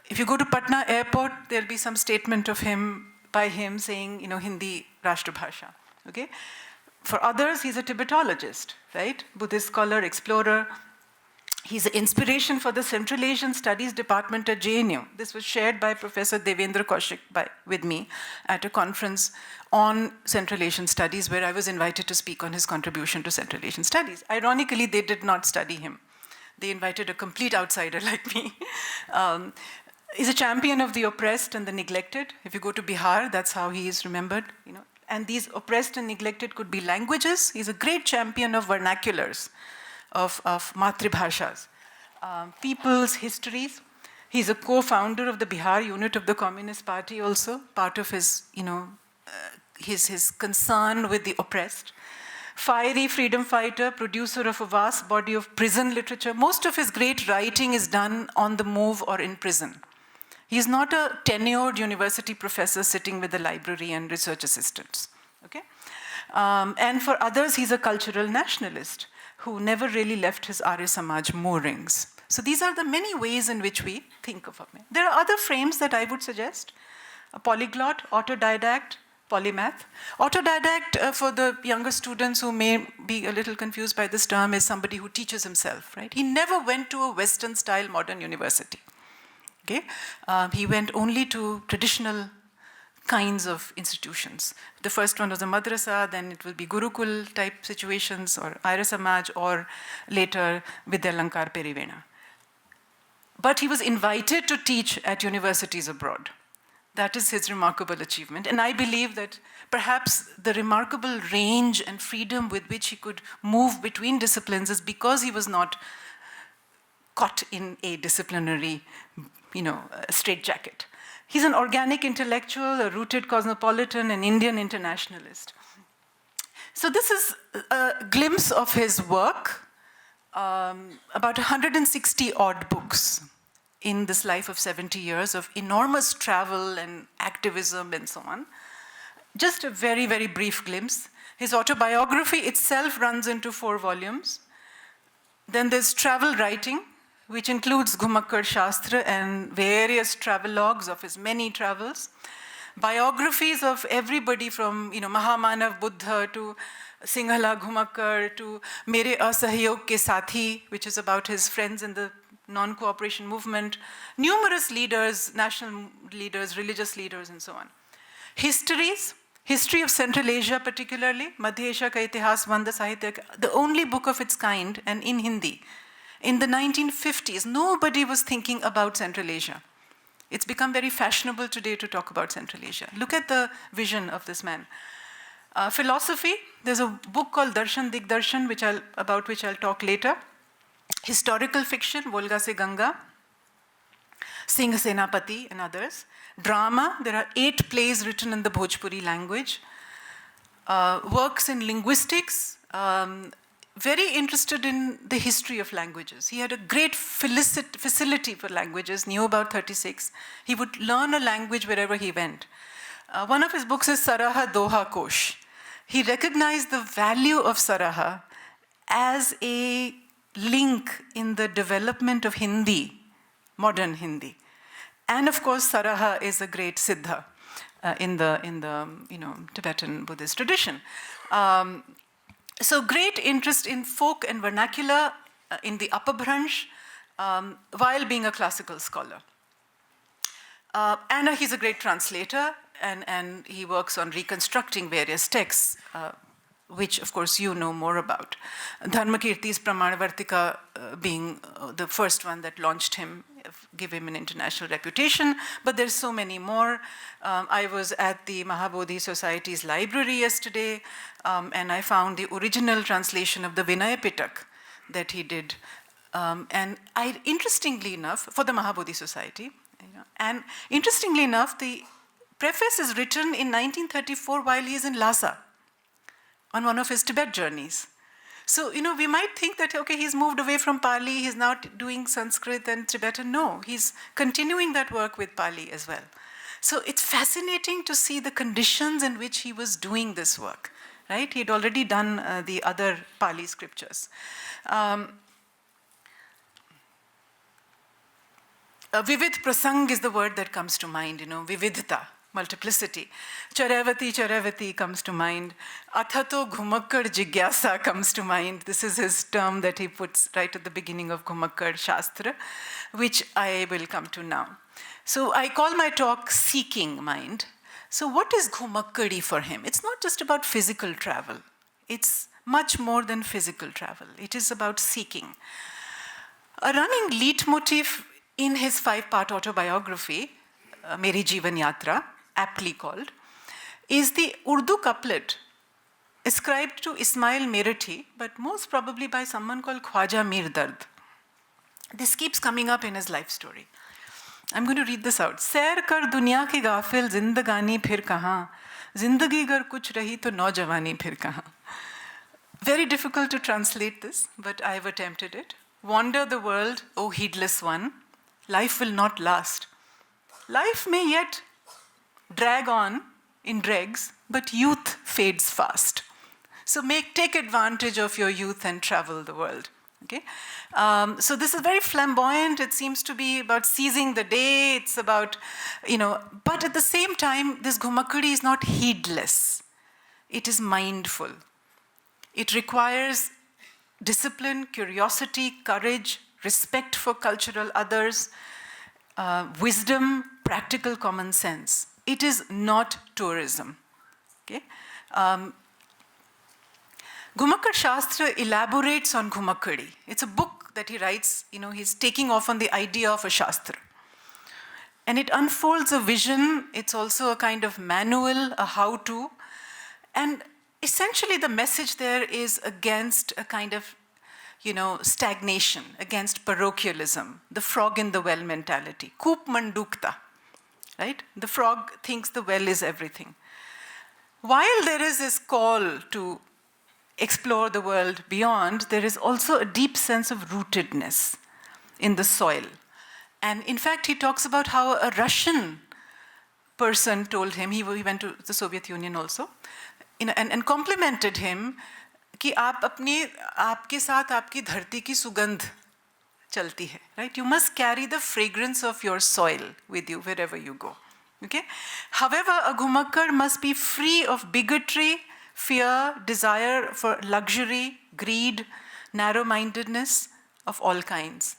If you go to Patna airport, there'll be some statement of him, by him saying, Hindi Rashtra Bhasha, okay? For others, he's a Tibetologist, right? Buddhist scholar, explorer. He's an inspiration for the Central Asian Studies Department at JNU. This was shared by Professor Devendra Kaushik with me at a conference on Central Asian Studies where I was invited to speak on his contribution to Central Asian Studies. Ironically, they did not study him. They invited a complete outsider like me. He's a champion of the oppressed and the neglected. If you go to Bihar, that's how he is remembered. And these oppressed and neglected could be languages. He's a great champion of vernaculars, of matribhashas, people's histories. He's a co-founder of the Bihar unit of the Communist Party also, part of his, his concern with the oppressed. Fiery freedom fighter, producer of a vast body of prison literature. Most of his great writing is done on the move or in prison. He's not a tenured university professor sitting with a library and research assistants, okay? And for others, he's a cultural nationalist who never really left his Arya Samaj moorings. So these are the many ways in which we think of him. There are other frames that I would suggest. A polyglot, autodidact, polymath. Autodidact, for the younger students who may be a little confused by this term, is somebody who teaches himself, right? He never went to a Western-style modern university, okay? He went only to traditional kinds of institutions. The first one was a madrasa, then it will be Gurukul type situations, or Arya Samaj, or later Vidyalankar Perivena. But he was invited to teach at universities abroad. That is his remarkable achievement. And I believe that perhaps the remarkable range and freedom with which he could move between disciplines is because he was not caught in a disciplinary, straitjacket. He's an organic intellectual, a rooted cosmopolitan, an Indian internationalist. So this is a glimpse of his work, about 160 odd books in this life of 70 years of enormous travel and activism and so on. Just a very, very brief glimpse. His autobiography itself runs into 4 volumes. Then there's travel writing, which includes Ghumakkad Shastra and various travelogues of his many travels. Biographies of everybody from Mahamanav Buddha to Singhala Ghumakkad to Mere Asahayog Ke Sathi, which is about his friends in the non-cooperation movement, numerous leaders, national leaders, religious leaders, and so on. Histories, history of Central Asia particularly, Madhya Asia ka Itihas, Vanda Sahitya, the only book of its kind, and in Hindi. In the 1950s, nobody was thinking about Central Asia. It's become very fashionable today to talk about Central Asia. Look at the vision of this man. Philosophy, there's a book called Darshan Digdarshan, about which I'll talk later. Historical fiction, Volga Se Ganga, Singh Senapati and others. Drama, there are 8 plays written in the Bhojpuri language. Works in linguistics, very interested in the history of languages. He had a great facility for languages, knew about 36. He would learn a language wherever he went. One of his books is Saraha Doha Kosh. He recognized the value of Saraha as a link in the development of Hindi, modern Hindi. And of course, Saraha is a great siddha in the Tibetan Buddhist tradition. So great interest in folk and vernacular in the upper branch while being a classical scholar. And he's a great translator, and he works on reconstructing various texts, which of course you know more about. Dharmakirti's Pramanavartika being the first one that launched him, give him an international reputation, but there's so many more. I was at the Mahabodhi Society's library yesterday, and I found the original translation of the Vinaya Pitak that he did. And interestingly enough, for the Mahabodhi Society, and interestingly enough, the preface is written in 1934 while he's in Lhasa on one of his Tibet journeys. So, we might think that, okay, he's moved away from Pali, he's now doing Sanskrit and Tibetan. No, he's continuing that work with Pali as well. So it's fascinating to see the conditions in which he was doing this work, right? He'd already done the other Pali scriptures. Vivid prasang is the word that comes to mind, vividhata, multiplicity. Charavati comes to mind. Athato Ghumakkad Jigyasa comes to mind. This is his term that he puts right at the beginning of Ghumakkad Shastra, which I will come to now. So I call my talk Seeking Mind. So what is Ghumakkadi for him? It's not just about physical travel. It's much more than physical travel. It is about seeking. A running leitmotif in his 5-part autobiography, Meri Jeevan Yatra, aptly called, is the Urdu couplet ascribed to Ismail Merathi, but most probably by someone called Khwaja Mir Dard. This keeps coming up in his life story. I'm going to read this out. Sair kar duniya ki ghafil zindagani phir kahan, zindagi gar kuch rahi to naujawani phir kahan. Very difficult to translate this, but I've attempted it. Wander the world, O heedless one. Life will not last. Life may yet drag on in dregs, but youth fades fast. So take advantage of your youth and travel the world. Okay? So this is very flamboyant. It seems to be about seizing the day. It's about, but at the same time, this Ghumakkadi is not heedless. It is mindful. It requires discipline, curiosity, courage, respect for cultural others, wisdom, practical common sense. It is not tourism. Okay? Ghumakkad Shastra elaborates on Ghumakkadi. It's a book that he writes, he's taking off on the idea of a Shastra. And it unfolds a vision. It's also a kind of manual, a how-to. And essentially the message there is against a kind of stagnation, against parochialism, the frog in the well mentality. Koop mandukta, right? The frog thinks the well is everything. While there is this call to explore the world beyond, there is also a deep sense of rootedness in the soil. And in fact, he talks about how a Russian person told him, he went to the Soviet Union also, and complimented him, कि आपके साथ आपकी धरती की सुगंध चलती है, right? You must carry the fragrance of your soil with you wherever you go. Okay? However, a Ghumakkad must be free of bigotry, fear, desire for luxury, greed, narrow-mindedness of all kinds.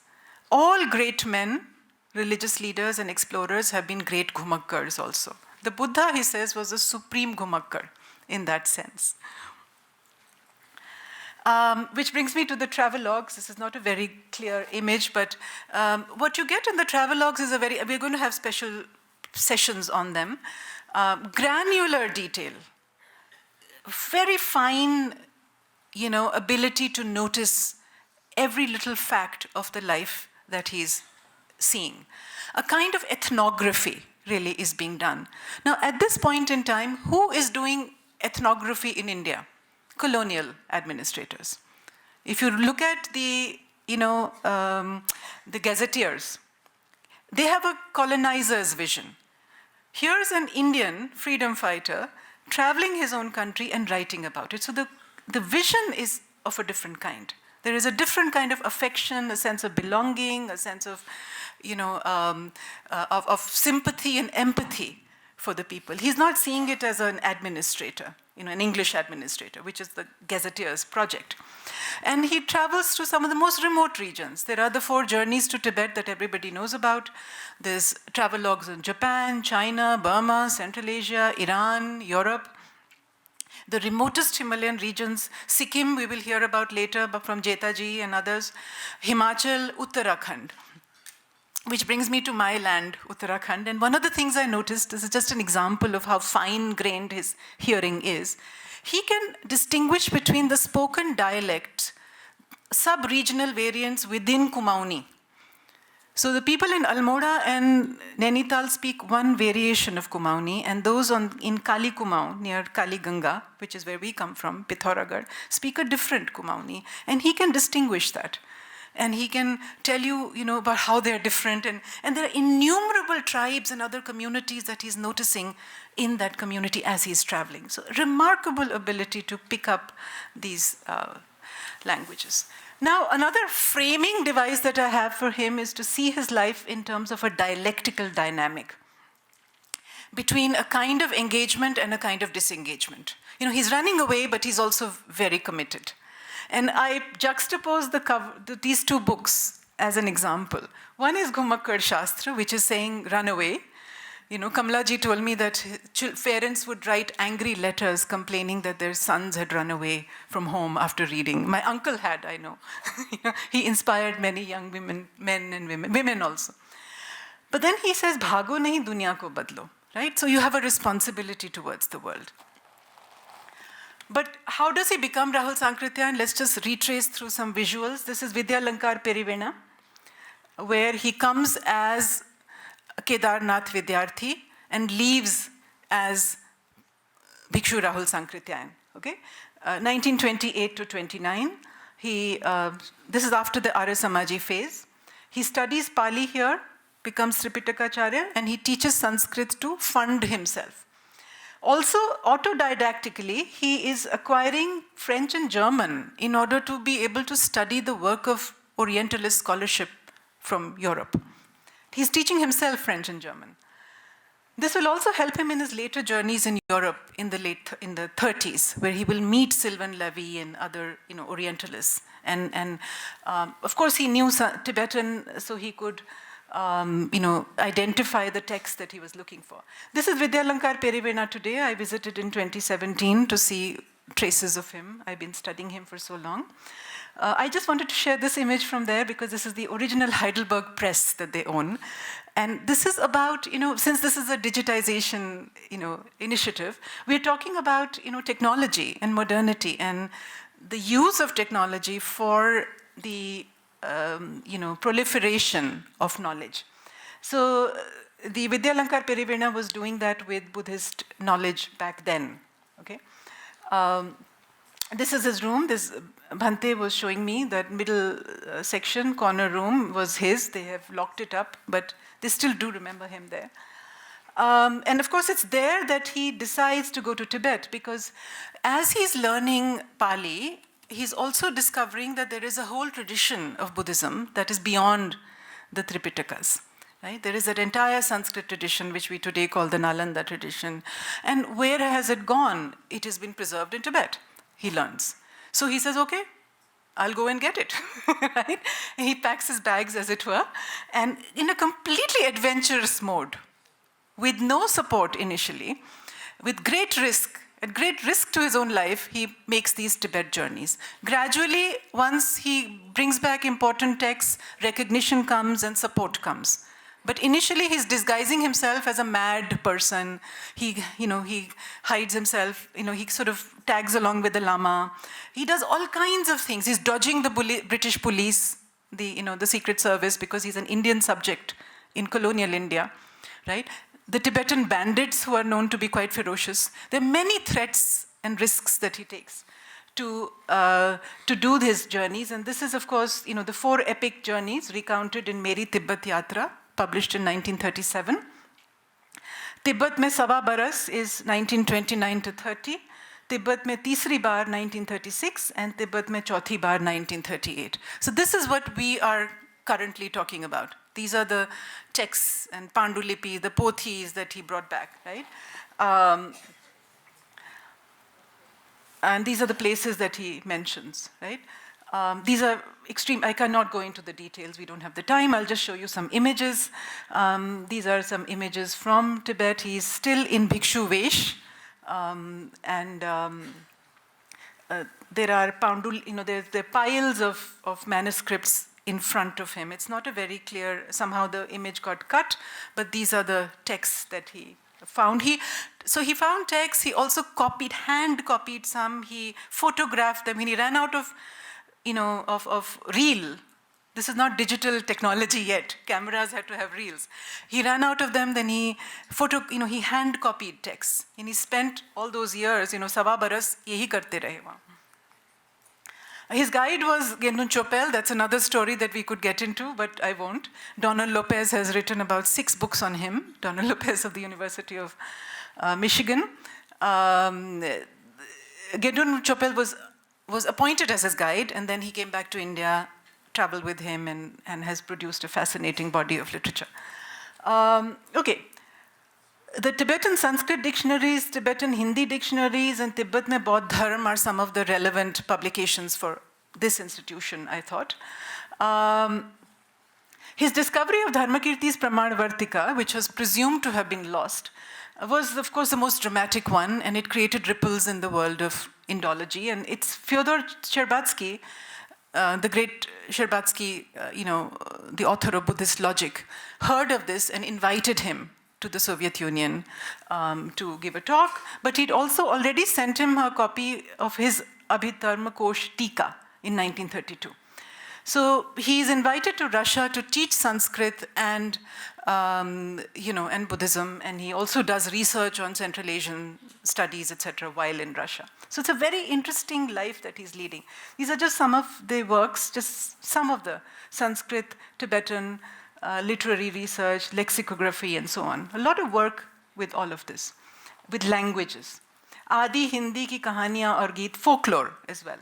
All great men, religious leaders and explorers have been great Ghumakkads also. The Buddha, he says, was a supreme Ghumakkar in that sense. Which brings me to the travelogues. This is not a very clear image, but what you get in the travelogues is we're going to have special sessions on them. Granular detail, very fine, ability to notice every little fact of the life that he's seeing. A kind of ethnography really is being done. Now, at this point in time, who is doing ethnography in India? Colonial administrators. If you look at the gazetteers, they have a colonizer's vision. Here's an Indian freedom fighter traveling his own country and writing about it. So the vision is of a different kind. There is a different kind of affection, a sense of belonging, a sense of, of sympathy and empathy for the people. He's not seeing it as an administrator, an English administrator, which is the Gazetteer's project. And he travels to some of the most remote regions. There are the 4 journeys to Tibet that everybody knows about. There's travelogues in Japan, China, Burma, Central Asia, Iran, Europe. The remotest Himalayan regions, Sikkim, we will hear about later, but from Jetaji and others. Himachal, Uttarakhand. Which brings me to my land, Uttarakhand. And one of the things I noticed, this is just an example of how fine-grained his hearing is. He can distinguish between the spoken dialect, sub-regional variants within Kumaoni. So the people in Almora and Nainital speak one variation of Kumaoni, and those in Kali Kumaon, near Kali Ganga, which is where we come from, Pithoragarh, speak a different Kumaoni. And he can distinguish that. And he can tell you, about how they're different. And there are innumerable tribes and other communities that he's noticing in that community as he's traveling. So remarkable ability to pick up these languages. Now, another framing device that I have for him is to see his life in terms of a dialectical dynamic between a kind of engagement and a kind of disengagement. He's running away, but he's also very committed. And I juxtapose these 2 books as an example. One is Ghumakkar Shastra, which is saying, run away. Kamlaji told me that parents would write angry letters complaining that their sons had run away from home after reading. My uncle had, I know. He inspired many young women, men and women also. But then he says, bhago nahi duniya ko badlo, right? So you have a responsibility towards the world. But how does he become Rahul Sankrityayan? Let's just retrace through some visuals. This is Vidyalankar Perivena, where he comes as Kedarnath Vidyarthi and leaves as Bhikshu Rahul Sankrityayan. Okay? 1928 to 29. This is after the Arya Samaji phase. He studies Pali here, becomes Tripitakacharya, and he teaches Sanskrit to fund himself. Also, autodidactically, he is acquiring French and German in order to be able to study the work of Orientalist scholarship from Europe. He's teaching himself French and German. This will also help him in his later journeys in Europe in the 30s, where he will meet Sylvain Levy and other Orientalists. And of course, he knew Tibetan, so he could identify the text that he was looking for. This is Vidyalankar Perivena today. I visited in 2017 to see traces of him. I've been studying him for so long. I just wanted to share this image from there because this is the original Heidelberg press that they own. And this is about, since this is a digitization, initiative, we're talking about, technology and modernity and the use of technology for the proliferation of knowledge. So the Vidyalankar Perivena was doing that with Buddhist knowledge back then. Okay, this is his room. This Bhante was showing me that middle section, corner room was his. They have locked it up, but they still do remember him there. And of course, it's there that he decides to go to Tibet because as he's learning Pali, he's also discovering that there is a whole tradition of Buddhism that is beyond the Tripitakas. Right? There is an entire Sanskrit tradition, which we today call the Nalanda tradition. And where has it gone? It has been preserved in Tibet, he learns. So he says, okay, I'll go and get it. Right? And he packs his bags, as it were, and in a completely adventurous mode. with no support initially, with great risk, at great risk to his own life, he makes these Tibet journeys. Gradually, once he brings back important texts, recognition comes and support comes. But initially, he's disguising himself as a mad person. He hides himself. He sort of tags along with the Lama. He does all kinds of things. He's dodging the British police, the Secret Service, because he's an Indian subject in colonial India, right? The Tibetan bandits, who are known to be quite ferocious. There are many threats and risks that he takes to do his journeys. And this is, of course, the 4 epic journeys recounted in Meri Tibbat Yatra, published in 1937. Tibbat mein Sawa Baras is 1929 to 30. Tibbat mein Tisri Bar 1936 and Tibbat mein Chauthi Bar 1938. So this is what we are currently talking about. These are the texts and Pandulipi, the Pothis that he brought back, right? And these are the places that he mentions, right? These are extreme. I cannot go into the details. We don't have the time. I'll just show you some images. These are some images from Tibet. He's still in Bhikshu Vesh. There are there are piles of manuscripts in front of him. It's not a very clear, somehow the image got cut, but these are the texts that he found. So he found texts. He also hand copied some. He photographed them. When he ran out of reel. This is not digital technology yet. Cameras had to have reels. He ran out of them, then he he hand copied texts. And he spent all those years, Sawa Baras, yehi karte rahe wahan. His guide was Gendun Chopel. That's another story that we could get into, but I won't. Donald Lopez has written about 6 books on him. Donald Lopez of the University of Michigan. Gendun Chopel was appointed as his guide, and then he came back to India, traveled with him, and has produced a fascinating body of literature. Okay. The Tibetan Sanskrit dictionaries, Tibetan Hindi dictionaries, and Tibet mein Bodh Dharm are some of the relevant publications for this institution, I thought. His discovery of Dharmakirti's Pramanvartika, which was presumed to have been lost, was, of course, the most dramatic one, and it created ripples in the world of Indology. And it's Fyodor Sherbatsky, the great Sherbatsky, the author of Buddhist Logic, heard of this and invited him to the Soviet Union to give a talk. But he'd also already sent him a copy of his Abhidharma Kosh Tika in 1932. So he's invited to Russia to teach Sanskrit and and Buddhism, and he also does research on Central Asian studies, etc., while in Russia. So it's a very interesting life that he's leading. These are just some of the works, just some of the Sanskrit, Tibetan, literary research, lexicography, and so on. A lot of work with all of this, with languages. Adi Hindi ki kahaniyan aur geet, folklore as well.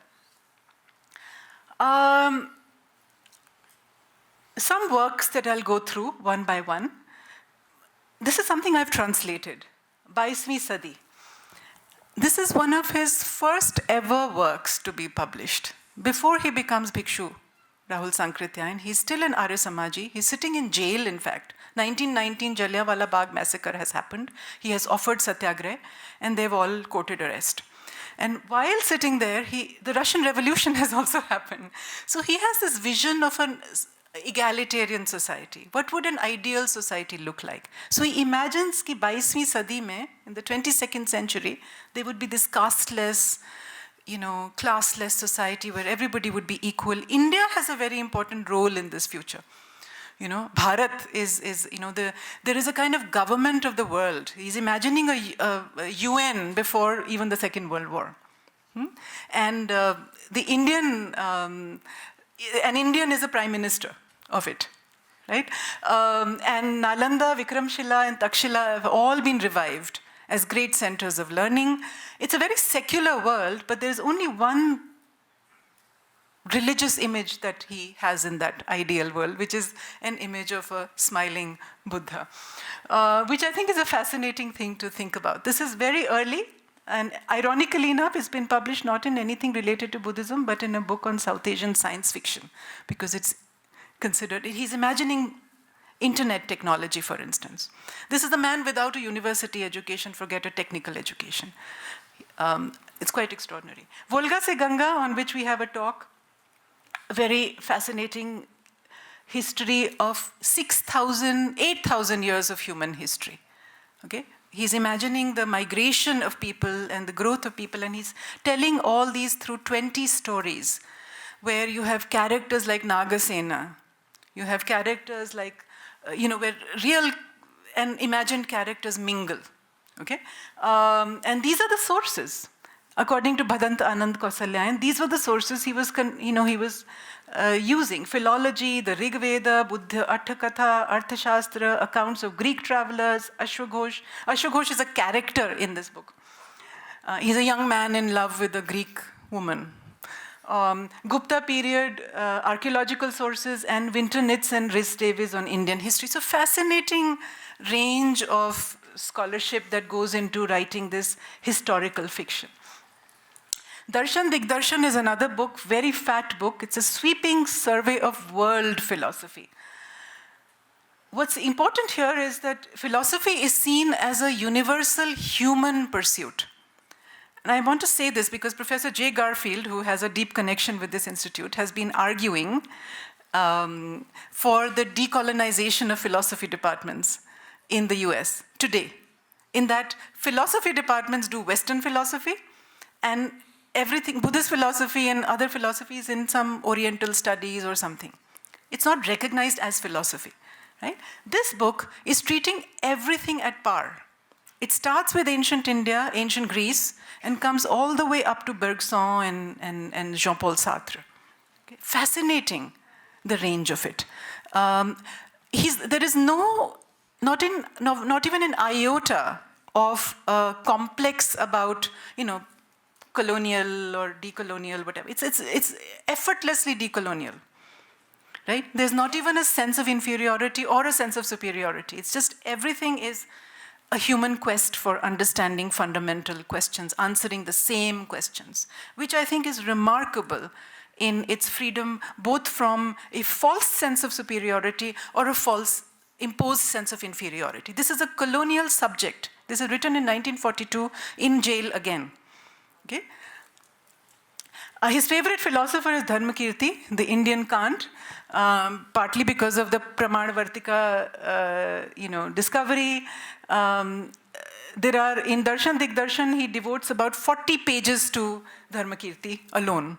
Some works that I'll go through one by one. This is something I've translated, Baisvi Sadi. This is one of his first ever works to be published. Before he becomes Bhikshu, Rahul Sankrityayan, he's still an Arya Samaji. He's sitting in jail, in fact. 1919 Jallianwala Bagh massacre has happened. He has offered satyagrah, and they've all courted arrest. And while sitting there, the Russian Revolution has also happened. So he has this vision of an egalitarian society. What would an ideal society look like? So he imagines कि 22वीं सदी में, in the 22nd century, there would be this casteless, classless society where everybody would be equal. India has a very important role in this future. Bharat is there is a kind of government of the world. He's imagining a UN before even the Second World War. And the Indian, an Indian is a prime minister of it, right? And Nalanda, Vikramshila, and Takshila have all been revived as great centers of learning. It's a very secular world, but there's only one religious image that he has in that ideal world, which is an image of a smiling Buddha, which I think is a fascinating thing to think about. This is very early, and ironically enough, it's been published not in anything related to Buddhism, but in a book on South Asian science fiction, because it's considered, he's imagining internet technology, for instance. This is a man without a university education, forget a technical education. It's quite extraordinary. Volga Se Ganga, on which we have a talk, a very fascinating history of 6,000, 8,000 years of human history. Okay? He's imagining the migration of people and the growth of people, and he's telling all these through 20 stories, where you have characters like Nagasena, you have characters like, where real and imagined characters mingle. Okay? And these are the sources. According to Bhadant Anand Kausalyan, these were the sources he was using. Philology, the Rig Veda, Buddha, Arthakatha, Arthashastra, accounts of Greek travelers, Ashwaghosh. Ashwaghosh is a character in this book. He's a young man in love with a Greek woman. Gupta period, archaeological sources, and Winter Nitz and Rhys Davies on Indian history. So fascinating range of scholarship that goes into writing this historical fiction. Darshan Digdarshan is another book, very fat book. It's a sweeping survey of world philosophy. What's important here is that philosophy is seen as a universal human pursuit. And I want to say this because Professor Jay Garfield, who has a deep connection with this institute, has been arguing for the decolonization of philosophy departments in the US today. In that philosophy departments do Western philosophy, and everything, Buddhist philosophy and other philosophies in some Oriental studies or something. It's not recognized as philosophy, right? This book is treating everything at par. It starts with ancient India, ancient Greece, and comes all the way up to Bergson and Jean-Paul Sartre. Okay? Fascinating, the range of it. There is not even an iota of complex about, colonial or decolonial, whatever. It's effortlessly decolonial, right? There's not even a sense of inferiority or a sense of superiority. It's just everything is a human quest for understanding fundamental questions, answering the same questions, which I think is remarkable in its freedom, both from a false sense of superiority or a false imposed sense of inferiority. This is a colonial subject. This is written in 1942 in jail again. Okay? His favorite philosopher is Dharmakirti, the Indian Kant, partly because of the Pramanavartika, discovery. There are, in Darshan Digdarshan, he devotes about 40 pages to Dharmakirti alone.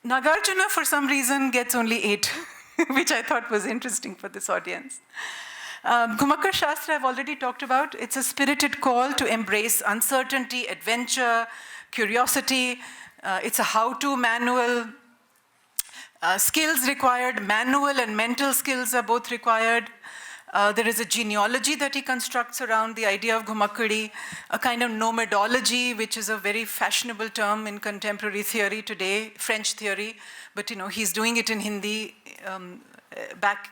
Nagarjuna, for some reason, gets only 8, which I thought was interesting for this audience. Gumakar Shastra, I've already talked about. It's a spirited call to embrace uncertainty, adventure, curiosity. It's a how-to manual. Skills required, manual and mental skills are both required. There is a genealogy that he constructs around the idea of Gumakkadi, a kind of nomadology, which is a very fashionable term in contemporary theory today, French theory, but he's doing it in Hindi back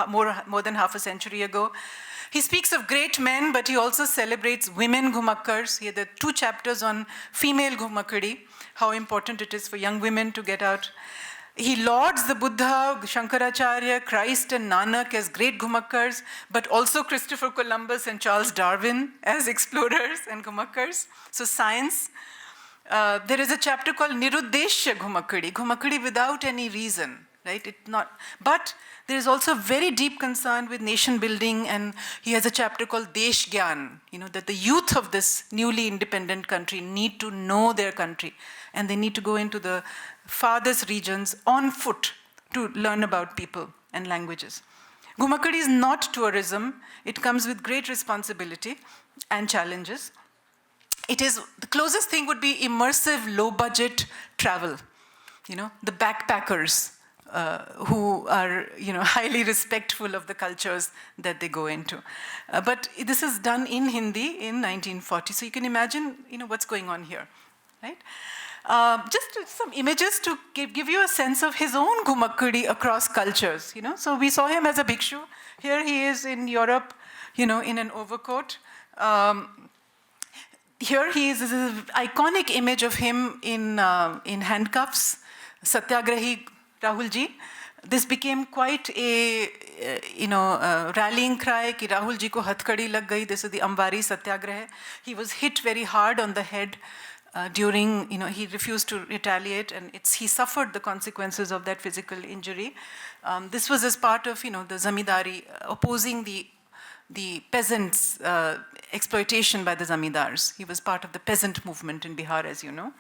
more than half a century ago. He speaks of great men, but he also celebrates women Gumakkars. He had 2 chapters on female Gumakkadi, how important it is for young women to get out. He lauds the Buddha, Shankaracharya, Christ, and Nanak as great Gumakkars, but also Christopher Columbus and Charles Darwin as explorers and Gumakkars. So science. There is a chapter called Niruddeshya Gumakkadi, Gumakkadi without any reason, right? But there is also very deep concern with nation building, and he has a chapter called Desh Gyan, that the youth of this newly independent country need to know their country, and they need to go into the farthest regions on foot to learn about people and languages. Gumakkadi is not tourism. It comes with great responsibility and challenges. It is, the closest thing would be immersive, low-budget travel. The backpackers who are, highly respectful of the cultures that they go into. But this is done in Hindi in 1940. So you can imagine, what's going on here, right? Just some images to give you a sense of his own Gumakkadi across cultures, So we saw him as a bhikshu. Here he is in Europe, in an overcoat. Here he is, this is an iconic image of him in handcuffs, Satyagrahi Rahulji. this became quite a rallying cry कि राहुल जी को हथकड़ी लग गई. This is the Ambari Satyagraha. He was hit very hard on the head during, he refused to retaliate, and he suffered the consequences of that physical injury. This was as part of, the zamindari opposing the peasants' exploitation by the zamindars. He was part of the peasant movement in Bihar, as you know.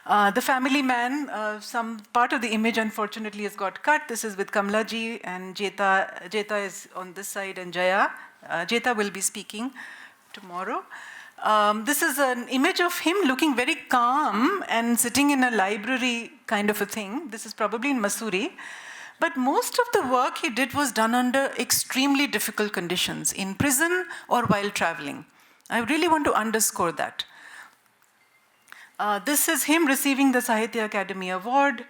The family man, some part of the image unfortunately has got cut. This is with Kamla ji, and Jeta. Jeta is on this side, and Jaya. Jeta will be speaking tomorrow. This is an image of him looking very calm and sitting in a library kind of a thing. This is probably in Mussoorie. But most of the work he did was done under extremely difficult conditions, in prison or while traveling. I really want to underscore that. This is him receiving the Sahitya Academy Award.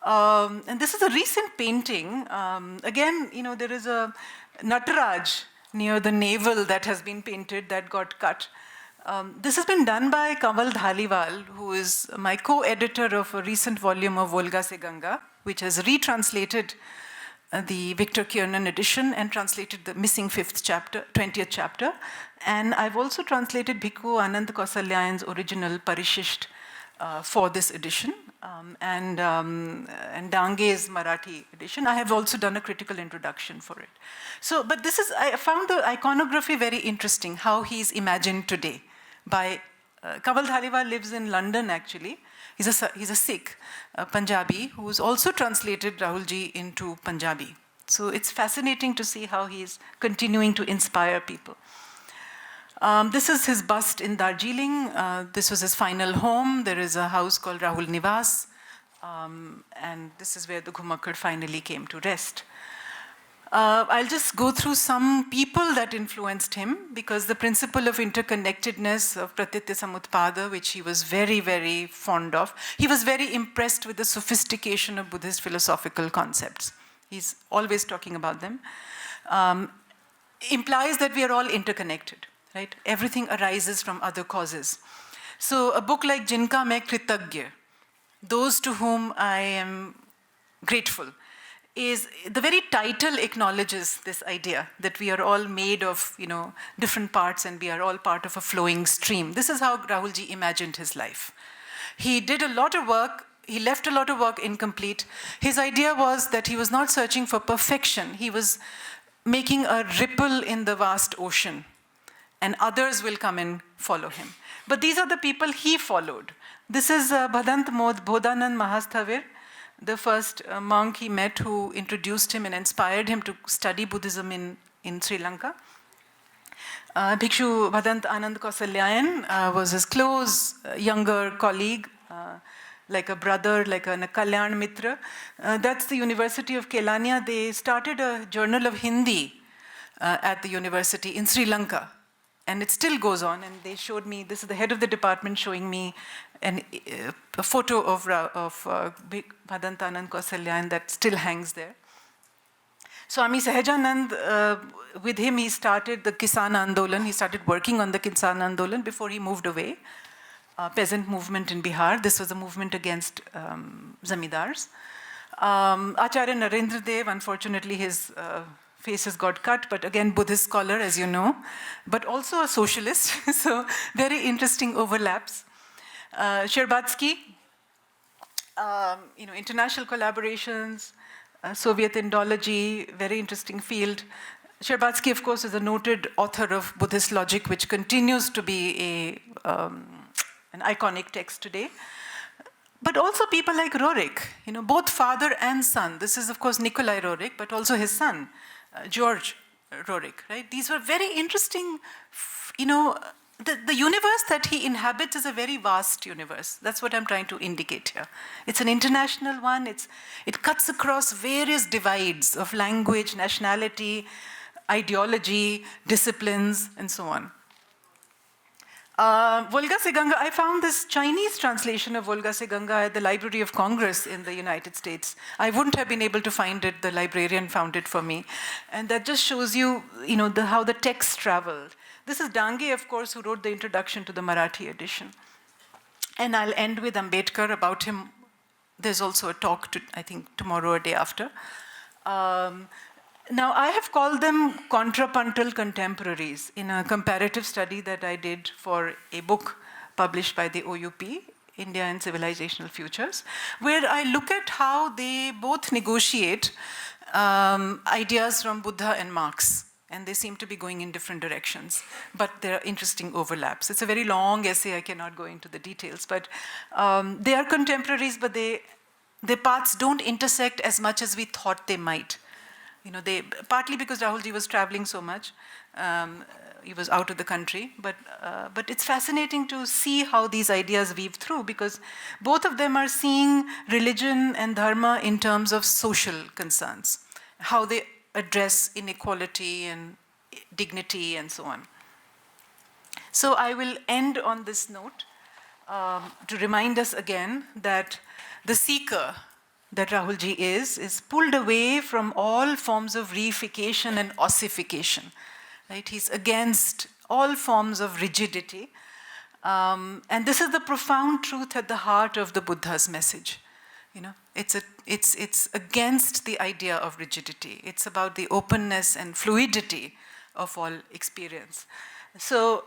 And this is a recent painting. Again, there is a Nataraj near the navel that has been painted that got cut. This has been done by Kanwal Dhaliwal, who is my co-editor of a recent volume of Volga Se Ganga, which has retranslated the Victor Kiernan edition and translated the missing 20th chapter. And I've also translated Bhikkhu Anand Kausalyayan's original Parishisht for this edition, and Dange's Marathi edition. I have also done a critical introduction for it. So, but I found the iconography very interesting, how he's imagined today. Kanwal Dhaliwal lives in London, actually. He's a Sikh, Punjabi, who's also translated Rahulji into Punjabi. So it's fascinating to see how he's continuing to inspire people. This is his bust in Darjeeling. This was his final home. There is a house called Rahul Nivas. And this is where the Ghumakkad finally came to rest. I'll just go through some people that influenced him, because the principle of interconnectedness of Pratitya Samutpada, which he was very, very fond of, he was very impressed with the sophistication of Buddhist philosophical concepts. He's always talking about them. Implies that we are all interconnected, right? Everything arises from other causes. So a book like Jinka Main Kritagya, those to whom I am grateful, is the very title acknowledges this idea that we are all made of, different parts, and we are all part of a flowing stream. This is how Rahulji imagined his life. He did a lot of work. He left a lot of work incomplete. His idea was that he was not searching for perfection. He was making a ripple in the vast ocean, and others will come and follow him. But these are the people he followed. This is Bhadant Bodhanand Mahasthavir, the first monk he met, who introduced him and inspired him to study Buddhism in Sri Lanka. Bhikshu Bhadant Anand Kausalyayan was his close younger colleague, like a brother, like a Kalyan Mitra. That's the University of Kelania. They started a journal of Hindi at the university in Sri Lanka. And it still goes on, and they showed me, this is the head of the department showing me a photo of Bhadant Anand Kausalyayan that still hangs there. Swami Sahajanand, with him he started the Kisan Andolan. He started working on the Kisan Andolan before he moved away. Peasant movement in Bihar. This was a movement against zamindars. Acharya Narendra Dev, unfortunately his face has got cut, but again, Buddhist scholar, as you know, but also a socialist, so very interesting overlaps. Sherbatsky, international collaborations, Soviet Indology, very interesting field. Sherbatsky, of course, is a noted author of Buddhist logic, which continues to be an iconic text today. But also people like Roerich, both father and son. This is, of course, Nikolai Roerich, but also his son, George Roerich, right? These were very interesting, the universe that he inhabits is a very vast universe. That's what I'm trying to indicate here. It's an international one. It cuts across various divides of language, nationality, ideology, disciplines, and so on. Volga Se Ganga, I found this Chinese translation of Volga Se Ganga at the Library of Congress in the United States. I wouldn't have been able to find it. The librarian found it for me. And that just shows you, how the text traveled. This is Dange, of course, who wrote the introduction to the Marathi edition. And I'll end with Ambedkar. About him, there's also a talk, I think, tomorrow or day after. Now, I have called them contrapuntal contemporaries in a comparative study that I did for a book published by the OUP, India and Civilizational Futures, where I look at how they both negotiate ideas from Buddha and Marx. And they seem to be going in different directions, but there are interesting overlaps. It's a very long essay, I cannot go into the details, but they are contemporaries, but their paths don't intersect as much as we thought they might. You know, partly because Rahulji was traveling so much, he was out of the country, but it's fascinating to see how these ideas weave through, because both of them are seeing religion and dharma in terms of social concerns, how they address inequality and dignity and so on. So I will end on this note to remind us again that the seeker that Rahulji is pulled away from all forms of reification and ossification. Right? He's against all forms of rigidity. And this is the profound truth at the heart of the Buddha's message. You know, it's against the idea of rigidity. It's about the openness and fluidity of all experience. So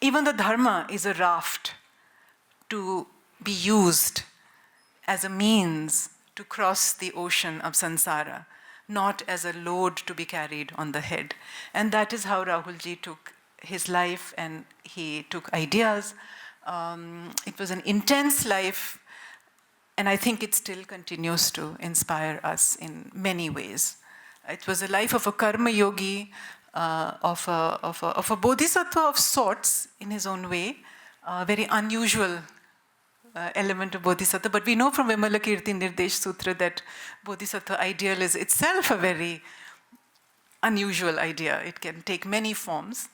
even the dharma is a raft to be used as a means to cross the ocean of samsara, not as a load to be carried on the head. And that is how Rahulji took his life, and he took ideas. It was an intense life, and I think it still continues to inspire us in many ways. It was a life of a karma yogi, of a bodhisattva of sorts in his own way, a very unusual element of bodhisattva. But we know from Vimalakirti Nirdesh Sutra that bodhisattva ideal is itself a very unusual idea. It can take many forms,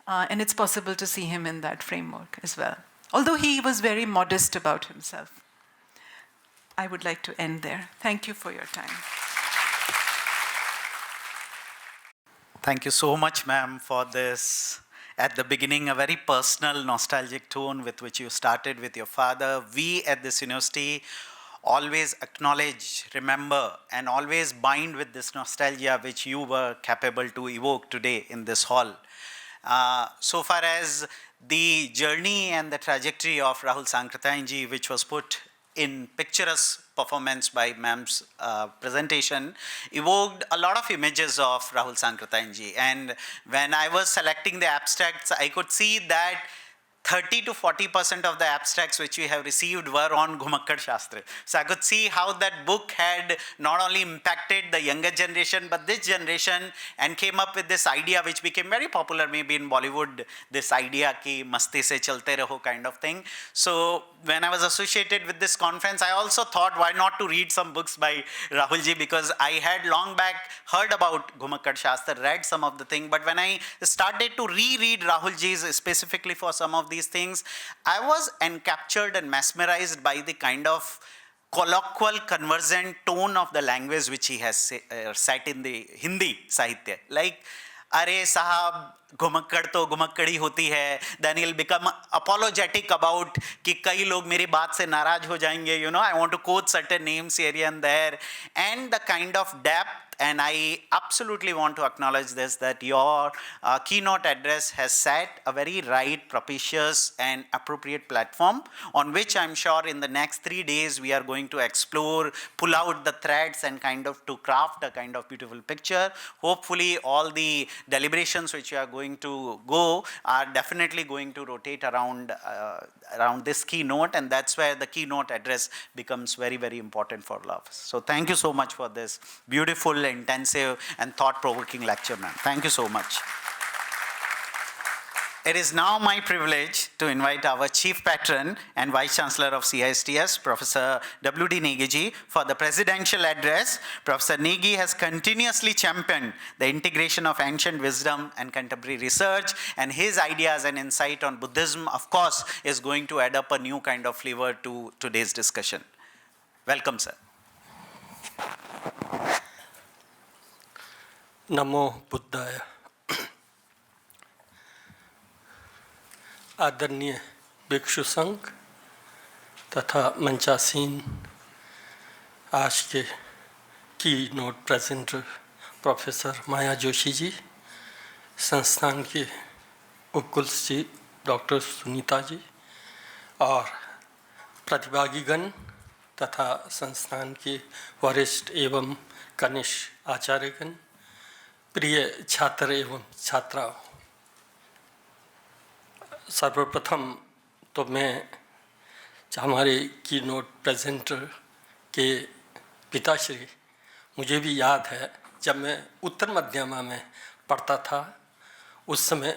and it's possible to see him in that framework as well. Although he was very modest about himself. I would like to end there. Thank you for your time. Thank you so much, ma'am, for this, at the beginning, a very personal, nostalgic tone with which you started with your father. We at this university always acknowledge, remember, and always bind with this nostalgia which you were capable to evoke today in this hall. So far as the journey and the trajectory of Rahul Sankrityayanji, which was put in picturesque performance by ma'am's presentation, evoked a lot of images of Rahul Sankrityayanji. And when I was selecting the abstracts, I could see that 30 to 40% of the abstracts which we have received were on Ghumakkad Shastra. So I could see how that book had not only impacted the younger generation, but this generation, and came up with this idea which became very popular maybe in Bollywood, this idea ki masti se chalte raho kind of thing. So when I was associated with this conference, I also thought why not to read some books by Rahulji, because I had long back heard about Ghumakkad Shastra, read some of the thing, but when I started to reread Rahulji's specifically for some of these things, I was encaptured and mesmerized by the kind of colloquial, conversant tone of the language which he has set in the Hindi Sahitya. Like, अरे साहब घुमक्कड़ तो घुमक्कड़ ही होती है, then he'll become apologetic about कि कई लोग मेरी बात से नाराज हो जाएंगे, you know, I want to quote certain names here and there, and the kind of depth. And I absolutely want to acknowledge this, that your keynote address has set a very right, propitious and appropriate platform on which I'm sure in the next 3 days we are going to explore, pull out the threads and kind of to craft a kind of beautiful picture. Hopefully all the deliberations which we are going to go are definitely going to rotate around this keynote, and that's where the keynote address becomes very, very important for all of us. So thank you so much for this beautiful, intensive and thought-provoking lecture, ma'am. Thank you so much. It is now my privilege to invite our Chief Patron and Vice Chancellor of CISTS, Professor W.D. Negi, for the presidential address. Professor Negi has continuously championed the integration of ancient wisdom and contemporary research, and his ideas and insight on Buddhism, of course, is going to add up a new kind of flavor to today's discussion. Welcome, sir. नमो बुद्धाय। आदरणीय भिक्षु संघ तथा मंचासीन आज के की note presenter professor माया जोशी जी, संस्थान के उपकुलपति डॉक्टर सुनीता जी और प्रतिभागीगण तथा संस्थान के वरिष्ठ एवं कनिष्ठ आचार्यगण, प्रिय छात्र एवं छात्राओं, सर्वप्रथम तो मैं हमारे की नोट प्रेजेंटर के पिताश्री, मुझे भी याद है जब मैं उत्तर मध्यमा में पढ़ता था उस समय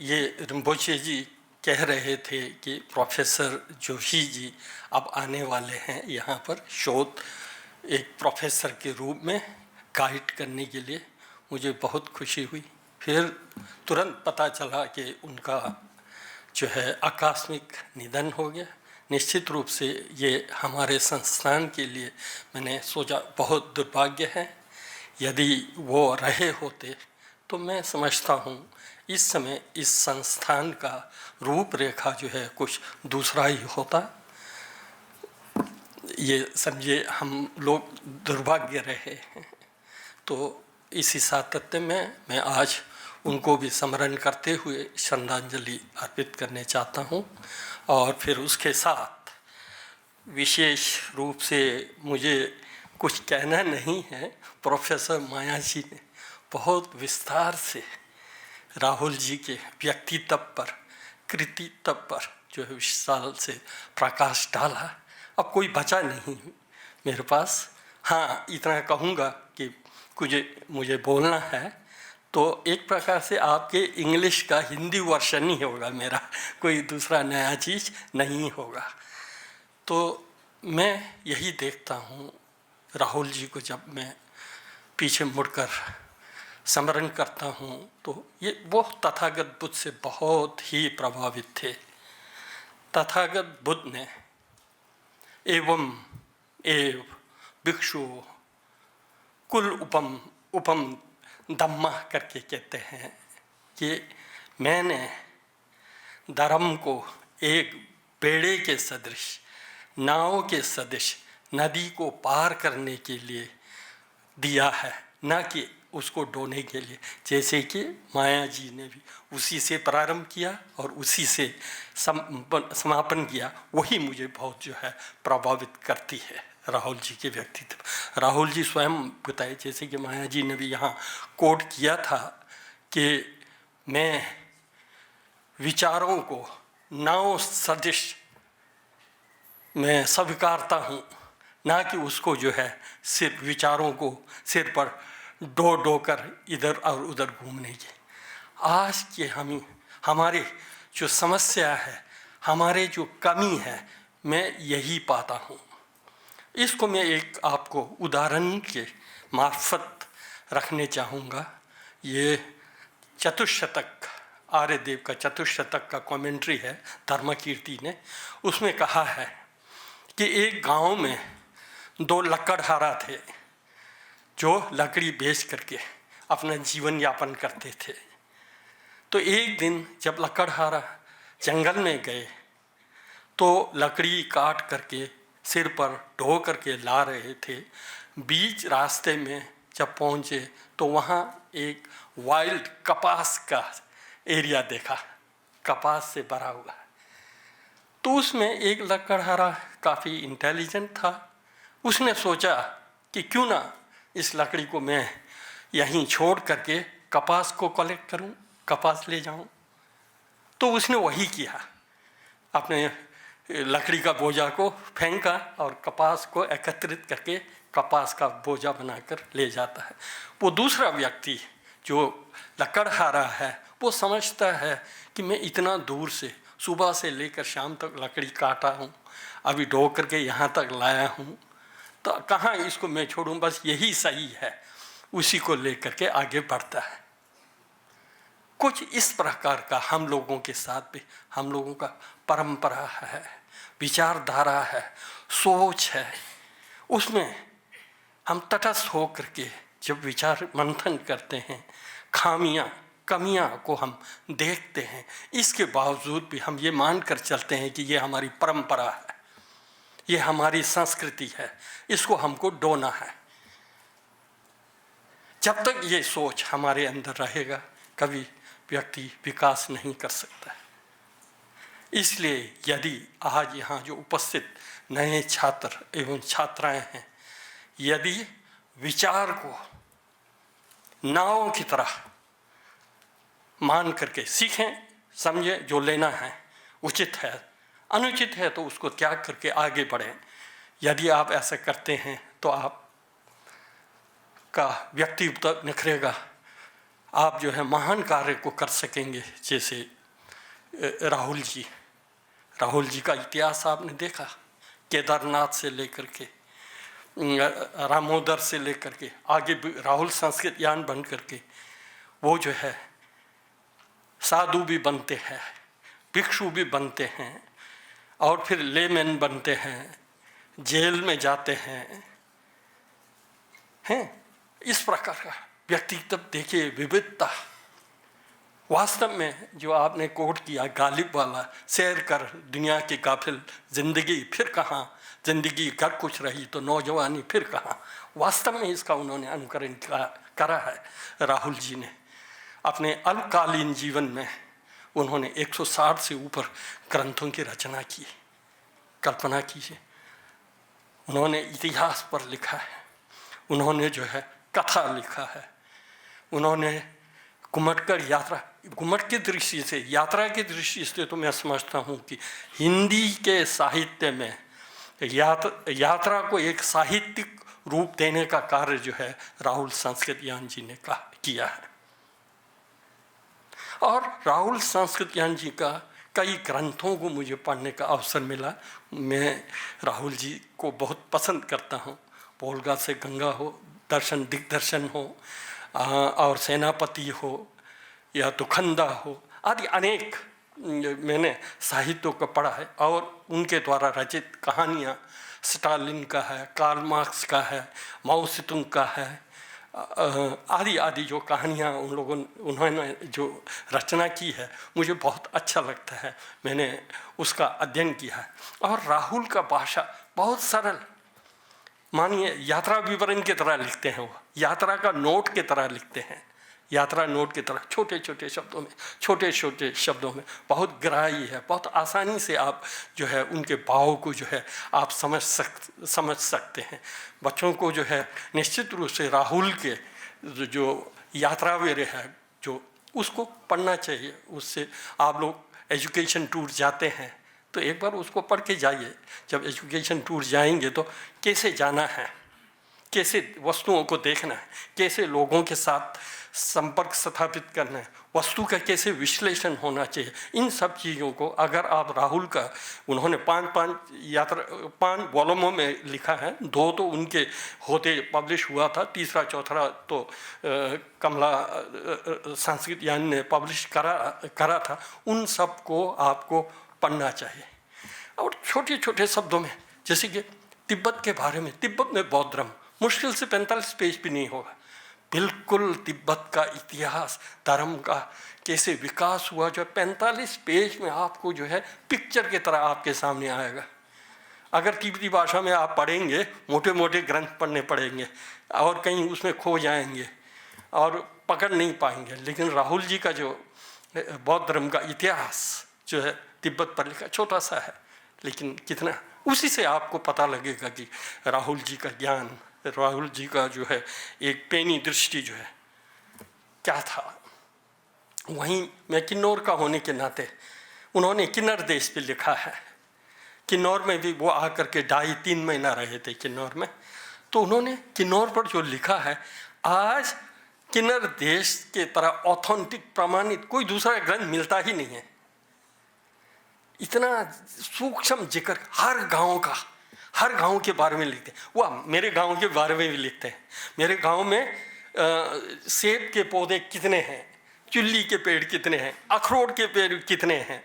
ये रिम्पोचे जी कह रहे थे कि प्रोफेसर जोशी जी अब आने वाले हैं यहाँ पर शोध एक प्रोफेसर के रूप में गाइड करने के लिए। मुझे बहुत खुशी हुई। फिर तुरंत पता चला कि उनका जो है आकस्मिक निधन हो गया। निश्चित रूप से ये हमारे संस्थान के लिए मैंने सोचा बहुत दुर्भाग्य है। यदि वो रहे होते तो मैं समझता हूँ इस समय इस संस्थान का रूपरेखा जो है कुछ दूसरा ही होता। ये समझे हम लोग दुर्भाग्य रहे हैं। तो इसी सातत्य में मैं आज उनको भी स्मरण करते हुए श्रद्धांजलि अर्पित करने चाहता हूँ। और फिर उसके साथ विशेष रूप से मुझे कुछ कहना नहीं है। प्रोफेसर माया जी ने बहुत विस्तार से राहुल जी के व्यक्तित्व पर, कृतित्व पर जो है विशाल से प्रकाश डाला। अब कोई बचा नहीं मेरे पास। हाँ, इतना कहूँगा कि मुझे बोलना है तो एक प्रकार से आपके इंग्लिश का हिंदी वर्जन ही होगा मेरा, कोई दूसरा नया चीज़ नहीं होगा। तो मैं यही देखता हूँ राहुल जी को जब मैं पीछे मुड़कर स्मरण करता हूँ तो ये वो तथागत बुद्ध से बहुत ही प्रभावित थे। तथागत बुद्ध ने एवं एव भिक्षु कुल उपम धम्मा करके कहते हैं कि मैंने धर्म को एक बेड़े के सदृश, नाव के सदृश नदी को पार करने के लिए दिया है, न कि उसको डोने के लिए। जैसे कि माया जी ने भी उसी से प्रारंभ किया और उसी से समापन किया, वही मुझे बहुत जो है प्रभावित करती है राहुल जी के व्यक्तित्व। राहुल जी स्वयं बताए, जैसे कि माया जी ने भी यहाँ कोट किया था कि मैं विचारों को नाव सदृश मैं स्वीकारता हूँ, ना कि उसको जो है सिर्फ विचारों को सिर पर डो कर इधर और उधर घूमने की। आज के हमारे जो समस्या है, हमारे जो कमी है, मैं यही पाता हूँ। इसको मैं एक आपको उदाहरण के मार्फत रखने चाहूँगा। ये चतुष्शतक, आर्यदेव का चतुष्शतक का कमेंट्री है धर्मकीर्ति ने। उसमें कहा है कि एक गांव में दो लकड़हारा थे जो लकड़ी बेच करके अपना जीवन यापन करते थे। तो एक दिन जब लकड़हारा जंगल में गए तो लकड़ी काट करके सिर पर ढो करके ला रहे थे। बीच रास्ते में जब पहुँचे तो वहाँ एक वाइल्ड कपास का एरिया देखा, कपास से भरा हुआ। तो उसमें एक लकड़हारा काफ़ी इंटेलिजेंट था। उसने सोचा कि क्यों ना इस लकड़ी को मैं यहीं छोड़ करके कपास को कलेक्ट करूं, कपास ले जाऊं। तो उसने वही किया, अपने लकड़ी का बोझा को फेंका और कपास को एकत्रित करके कपास का बोझा बनाकर ले जाता है। वो दूसरा व्यक्ति जो लकड़हारा है वो समझता है कि मैं इतना दूर से सुबह से लेकर शाम तक लकड़ी काटा हूँ, अभी ढो करके यहाँ तक लाया हूँ, तो कहाँ इसको मैं छोड़ूं, बस यही सही है, उसी को लेकर के आगे बढ़ता है। कुछ इस प्रकार का हम लोगों के साथ भी, हम लोगों का परंपरा है, विचारधारा है, सोच है। उसमें हम तटस्थ हो करके जब विचार मंथन करते हैं, खामियां कमियां को हम देखते हैं, इसके बावजूद भी हम ये मान कर चलते हैं कि ये हमारी परंपरा है, ये हमारी संस्कृति है, इसको हमको डोना है। जब तक ये सोच हमारे अंदर रहेगा, कभी व्यक्ति विकास नहीं कर सकता है। इसलिए यदि आज यहाँ जो उपस्थित नए छात्र एवं छात्राएं हैं, यदि विचार को नावों की तरह मान करके सीखें, समझें, जो लेना है उचित है, अनुचित है तो उसको त्याग करके आगे बढ़ें। यदि आप ऐसा करते हैं तो आप का व्यक्तित्व निखरेगा, आप जो है महान कार्य को कर सकेंगे। जैसे राहुल जी का इतिहास आपने देखा, केदारनाथ से लेकर के रामोदर से लेकर के आगे राहुल संस्कृत यान बन करके वो जो है साधु भी बनते हैं, भिक्षु भी बनते हैं, और फिर लेमैन बनते हैं, जेल में जाते हैं। इस प्रकार का व्यक्तित्व देखिए, विविधता। वास्तव में जो आपने कोट किया गालिब वाला, सैर कर दुनिया की काफिल जिंदगी फिर कहाँ, जिंदगी कर कुछ रही तो नौजवानी फिर कहाँ, वास्तव में इसका उन्होंने अनुकरण करा है। राहुल जी ने अपने अल्पकालीन जीवन में उन्होंने 160 से ऊपर ग्रंथों की रचना की। कल्पना कीजिए, उन्होंने इतिहास पर लिखा है, उन्होंने जो है कथा लिखा है, उन्होंने घुमटकर यात्रा, घुमट की दृष्टि से, यात्रा की दृष्टि से तो मैं समझता हूँ कि हिंदी के साहित्य में यात्रा को एक साहित्यिक रूप देने का कार्य जो है राहुल संस्कृत यान जी ने किया है। और राहुल संस्कृत यान जी का कई ग्रंथों को मुझे पढ़ने का अवसर मिला। मैं राहुल जी को बहुत पसंद करता हूँ। वोल्गा से गंगा हो, दर्शन दिग्दर्शन हो, और सेनापति हो या दुखंदा हो, आदि अनेक मैंने साहित्यों को पढ़ा है। और उनके द्वारा रचित कहानियाँ स्टालिन का है, कार्ल मार्क्स का है, माओ सेतुंग का है, आदि आदि जो कहानियाँ उन्होंने जो रचना की है, मुझे बहुत अच्छा लगता है। मैंने उसका अध्ययन किया है। और राहुल का भाषा बहुत सरल, मानिए यात्रा विवरण की तरह लिखते हैं, वो यात्रा का नोट की तरह लिखते हैं, यात्रा नोट की तरह छोटे छोटे शब्दों में बहुत गहराई है। बहुत आसानी से आप जो है उनके भाव को जो है आप समझ सकते हैं। बच्चों को जो है निश्चित रूप से राहुल के जो यात्रा वेरे है जो उसको पढ़ना चाहिए। उससे आप लोग एजुकेशन टूर जाते हैं तो एक बार उसको पढ़ के जाइए। जब एजुकेशन टूर जाएंगे तो कैसे जाना है, कैसे वस्तुओं को देखना है, कैसे लोगों के साथ संपर्क स्थापित करना है, वस्तु का कैसे विश्लेषण होना चाहिए, इन सब चीज़ों को अगर आप राहुल का, उन्होंने 5 वॉल्यूमों में लिखा है, 2 तो उनके होते पब्लिश हुआ था, तीसरा चौथा तो कमला संस्कृत यान ने पब्लिश करा था। उन सब को आपको पढ़ना चाहिए। और छोटे छोटे शब्दों में, जैसे कि तिब्बत के बारे में, तिब्बत में बौद्ध धर्म मुश्किल से 45 पेज भी नहीं होगा, बिल्कुल तिब्बत का इतिहास धर्म का कैसे विकास हुआ, जो 45 पेज में आपको जो है पिक्चर की तरह आपके सामने आएगा। अगर तिब्बती भाषा में आप पढ़ेंगे, मोटे मोटे ग्रंथ पढ़ने पड़ेंगे और कहीं उसमें खो जाएंगे और पकड़ नहीं पाएंगे। लेकिन राहुल जी का जो बौद्ध धर्म का इतिहास जो है तिब्बत पर लिखा, छोटा सा है लेकिन कितना, उसी से आपको पता लगेगा कि राहुल जी का ज्ञान, राहुल जी का जो है एक पैनी दृष्टि जो है क्या था। वहीं मैं किन्नौर का होने के नाते, उन्होंने किन्नर देश पे लिखा है। किन्नौर में भी वो आकर के 2.5-3 महीना रहे थे किन्नौर में, तो उन्होंने किन्नौर पर जो लिखा है, आज किन्नर देश के तरह ऑथेंटिक प्रमाणित कोई दूसरा ग्रंथ मिलता ही नहीं है। इतना सूक्ष्म जिक्र हर गांव का, हर गांव के बारे में लिखते हैं। वह मेरे गांव के बारे में भी लिखते हैं। मेरे गांव में सेब के पौधे कितने हैं, चुल्ली के पेड़ कितने हैं, अखरोट के पेड़ कितने हैं।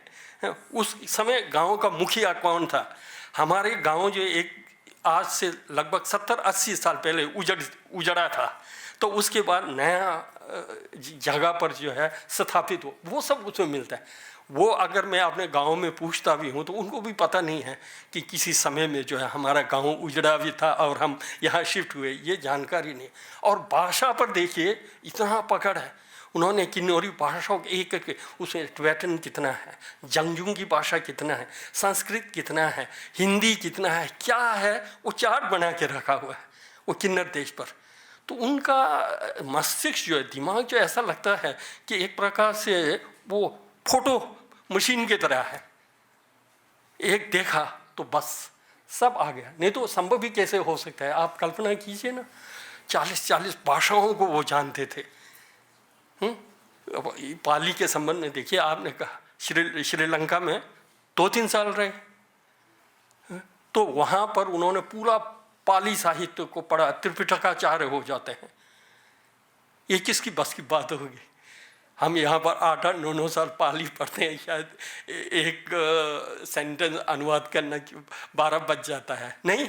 उस समय गांव का मुखिया कौन था। हमारे गांव जो एक आज से लगभग 70-80 साल पहले उजड़ा था, तो उसके बाद नया जगह पर जो है स्थापित हो, वो सब उसमें मिलता है। वो अगर मैं अपने गांव में पूछता भी हूँ तो उनको भी पता नहीं है कि किसी समय में जो है हमारा गांव उजड़ा भी था और हम यहाँ शिफ्ट हुए, ये जानकारी नहीं। और भाषा पर देखिए इतना पकड़ है, उन्होंने किन्नौरी भाषाओं के एक करके, उसमें टिबेटन कितना है, जंगजुंगी भाषा कितना है, संस्कृत कितना है, हिंदी कितना है, क्या है, वो चार्ट बना के रखा हुआ है वो किन्नर देश पर। तो उनका मस्तिष्क जो है, दिमाग जो ऐसा लगता है कि एक प्रकार से वो फोटो मशीन की तरह है, एक देखा तो बस सब आ गया। नहीं तो संभव भी कैसे हो सकता है, आप कल्पना कीजिए ना, 40 भाषाओं को वो जानते थे। पाली के संबंध में देखिए, आपने कहा श्रीलंका में 2-3 साल रहे, तो वहाँ पर उन्होंने पूरा पाली साहित्य को पढ़ा, त्रिपिटकाचार्य हो जाते हैं। ये किसकी बस की बात होगी? हम यहाँ पर 8-9 साल पाली पढ़ते हैं, शायद एक सेंटेंस अनुवाद करना 12 बज जाता है, नहीं?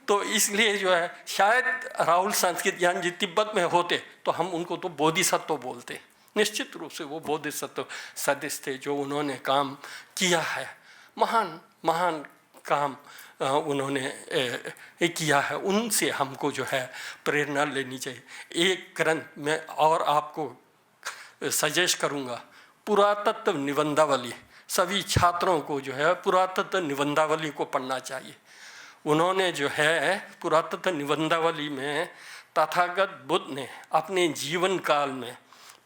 तो इसलिए जो है शायद राहुल संस्कृत ज्ञान जी तिब्बत में होते तो हम उनको तो बोधिसत्व बोलते। निश्चित रूप से वो बोधिसत्व सदस्य थे जो उन्होंने काम किया है, महान महान काम उन्होंने किया है। उनसे हमको जो है प्रेरणा लेनी चाहिए। एक ग्रंथ मैं और आपको सजेस्ट करूँगा, पुरातत्व निबंधावली। सभी छात्रों को जो है पुरातत्व निबंधावली को पढ़ना चाहिए। उन्होंने जो है पुरातत्व निबंधावली में तथागत बुद्ध ने अपने जीवन काल में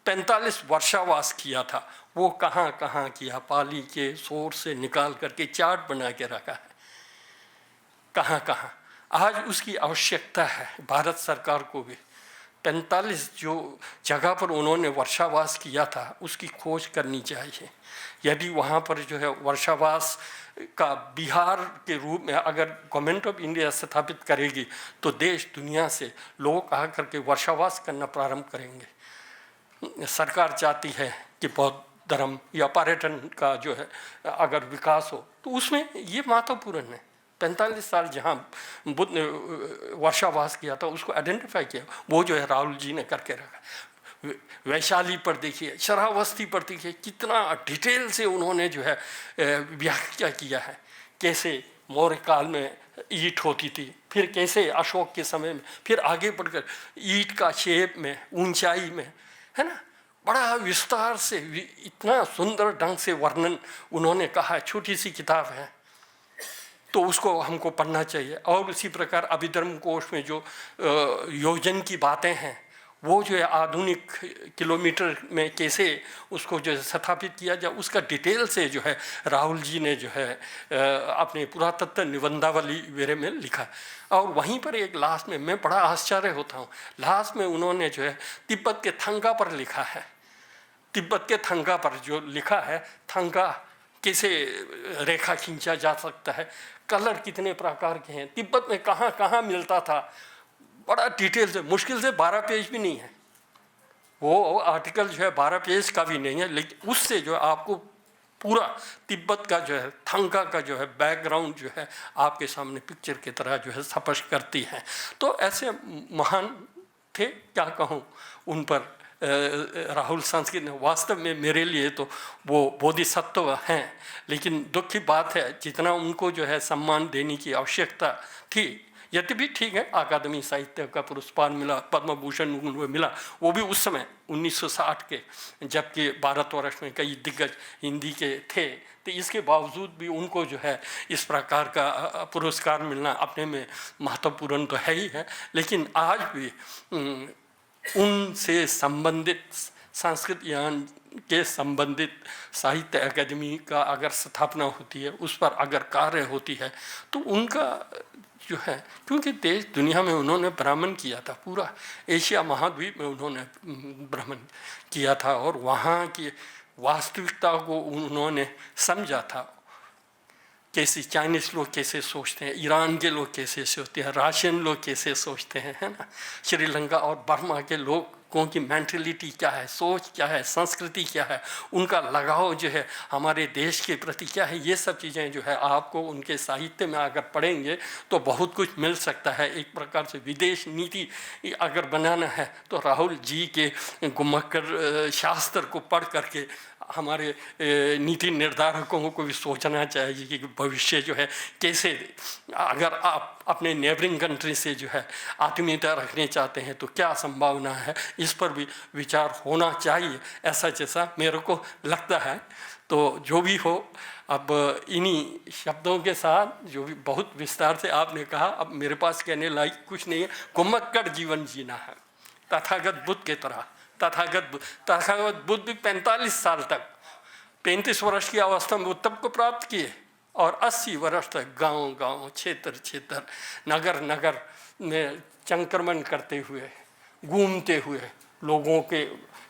45 वर्षावास किया था, वो कहाँ कहाँ किया, पाली के सोर से निकाल करके चार्ट बना के रखा है, कहाँ कहाँ। आज उसकी आवश्यकता है भारत सरकार को भी। 45 जो जगह पर उन्होंने वर्षावास किया था उसकी खोज करनी चाहिए। यदि वहाँ पर जो है वर्षावास का बिहार के रूप में अगर गवर्नमेंट ऑफ इंडिया स्थापित करेगी तो देश दुनिया से लोग आकर के वर्षावास करना प्रारंभ करेंगे। सरकार चाहती है कि बौद्ध धर्म या पर्यटन का जो है अगर विकास हो तो उसमें ये महत्वपूर्ण है। 45 साल जहाँ बुद्ध ने वर्षावास किया था उसको आइडेंटिफाई किया, वो जो है राहुल जी ने करके रखा। वैशाली पर देखिए, श्रावस्ती पर देखिए, कितना डिटेल से उन्होंने जो है व्याख्या किया है, कैसे मौर्य काल में ईंट होती थी, फिर कैसे अशोक के समय में, फिर आगे बढ़कर ईंट का शेप में, ऊंचाई में, है ना, बड़ा विस्तार से इतना सुंदर ढंग से वर्णन उन्होंने कहा है। छोटी सी किताब है तो उसको हमको पढ़ना चाहिए। और उसी प्रकार अभिधर्म कोश में जो योजन की बातें हैं वो जो है आधुनिक किलोमीटर में कैसे उसको जो है स्थापित किया जाए उसका डिटेल से जो है राहुल जी ने जो है अपने पुरातत्व निबंधावली वेरे में लिखा। और वहीं पर एक लास्ट में मैं बड़ा आश्चर्य होता हूँ, लास्ट में उन्होंने जो है तिब्बत के थंगा पर लिखा है। तिब्बत के थंगा पर जो लिखा है, थंगा कैसे रेखा खींचा जा सकता है, कलर कितने प्रकार के हैं, तिब्बत में कहाँ कहाँ मिलता था, बड़ा डिटेल से, मुश्किल से 12 पेज भी नहीं है वो आर्टिकल जो है, 12 पेज का भी नहीं है, लेकिन उससे जो आपको पूरा तिब्बत का जो है थंगा का जो है बैकग्राउंड जो है आपके सामने पिक्चर की तरह जो है स्पष्ट करती है। तो ऐसे महान थे, क्या कहूँ उन पर राहुल संस्कृत ने। वास्तव में मेरे लिए तो वो बोधिसत्व हैं, लेकिन दुख की बात है जितना उनको जो है सम्मान देने की आवश्यकता थी, यद्यपि ठीक है अकादमी साहित्य का पुरस्कार मिला, पद्म भूषण उनको मिला, वो भी उस समय 1960 के, जबकि भारतवर्ष में कई दिग्गज हिंदी के थे, तो इसके बावजूद भी उनको जो है इस प्रकार का पुरस्कार मिलना अपने में महत्वपूर्ण तो है ही है। लेकिन आज भी उनसे संबंधित संस्कृत ज्ञान के संबंधित साहित्य अकादमी का अगर स्थापना होती है, उस पर अगर कार्य होती है, तो उनका जो है, क्योंकि देश दुनिया में उन्होंने भ्रमण किया था, पूरा एशिया महाद्वीप में उन्होंने भ्रमण किया था और वहाँ की वास्तविकता को उन्होंने समझा था। कैसे चाइनीज़ लोग कैसे सोचते हैं, ईरान के लोग कैसे सोचते हैं, रशियन लोग कैसे सोचते हैं, है ना, श्रीलंका और बर्मा के लोग की मेंटलिटी क्या है, सोच क्या है, संस्कृति क्या है, उनका लगाव जो है हमारे देश के प्रति क्या है, ये सब चीज़ें जो है आपको उनके साहित्य में अगर पढ़ेंगे तो बहुत कुछ मिल सकता है। एक प्रकार से विदेश नीति अगर बनाना है तो राहुल जी के गुम्मक्कड़ शास्त्र को पढ़ करके हमारे नीति निर्धारकों को भी सोचना चाहिए कि भविष्य जो है कैसे, अगर आप अपने नेबरिंग कंट्री से जो है आत्मीयता रखने चाहते हैं तो क्या संभावना है, इस पर भी विचार होना चाहिए, ऐसा जैसा मेरे को लगता है। तो जो भी हो, अब इन्हीं शब्दों के साथ जो भी बहुत विस्तार से आपने कहा, अब मेरे पास कहने लायक कुछ नहीं है। गुम्मक्कड़ जीवन जीना है तथागत बुद्ध की तरह। तथागत बुद्ध भी 45 साल तक, 35 वर्ष की अवस्था में उत्तम को प्राप्त किए और 80 वर्ष तक गांव-गांव, क्षेत्र नगर में संक्रमण करते हुए, घूमते हुए लोगों के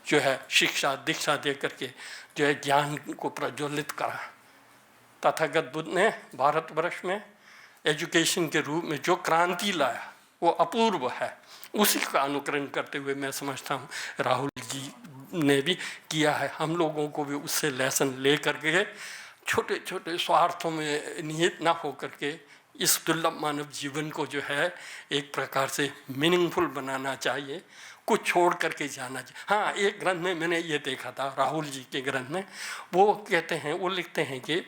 जो है शिक्षा दीक्षा दे करके जो है ज्ञान को प्रज्वलित करा। तथागत बुद्ध ने भारतवर्ष में एजुकेशन के रूप में जो क्रांति लाया वो अपूर्व है। उसी का अनुकरण करते हुए मैं समझता हूँ राहुल जी ने भी किया है। हम लोगों को भी उससे लेसन ले करके छोटे छोटे स्वार्थों में निहित ना हो करके इस दुर्लभ मानव जीवन को जो है एक प्रकार से मीनिंगफुल बनाना चाहिए, कुछ छोड़ करके जाना चाहिए। हाँ, एक ग्रंथ में मैंने ये देखा था, राहुल जी के ग्रंथ में वो कहते हैं, वो लिखते हैं कि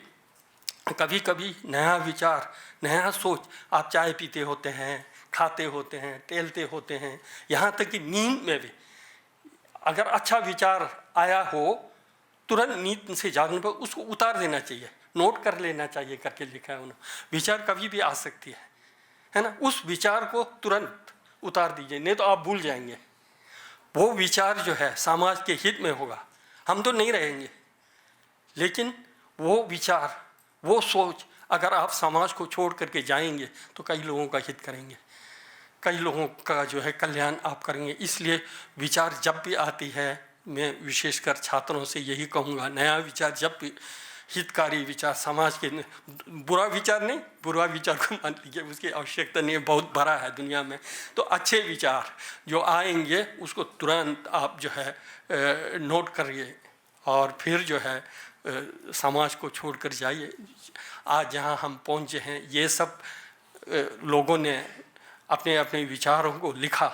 कभी कभी नया विचार, नया सोच, आप चाय पीते होते हैं, खाते होते हैं, टहलते होते हैं, यहाँ तक कि नींद में भी अगर अच्छा विचार आया हो तुरंत नींद से जागने पर उसको उतार देना चाहिए, नोट कर लेना चाहिए करके लिखा है उन्होंने। विचार कभी भी आ सकती है ना, उस विचार को तुरंत उतार दीजिए, नहीं तो आप भूल जाएंगे। वो विचार जो है समाज के हित में होगा, हम तो नहीं रहेंगे, लेकिन वो विचार, वो सोच अगर आप समाज को छोड़ करके जाएंगे तो कई लोगों का हित करेंगे, कई लोगों का जो है कल्याण आप करेंगे। इसलिए विचार जब भी आती है, मैं विशेषकर छात्रों से यही कहूँगा, नया विचार जब भी, हितकारी विचार, समाज के, बुरा विचार नहीं, बुरा विचार को मान लीजिए, उसकी आवश्यकता नहीं है, बहुत बड़ा है दुनिया में। तो अच्छे विचार जो आएंगे उसको तुरंत आप जो है नोट करिए और फिर जो है समाज को छोड़कर जाइए। आज जहाँ हम पहुँचे हैं, ये सब लोगों ने अपने अपने विचारों को लिखा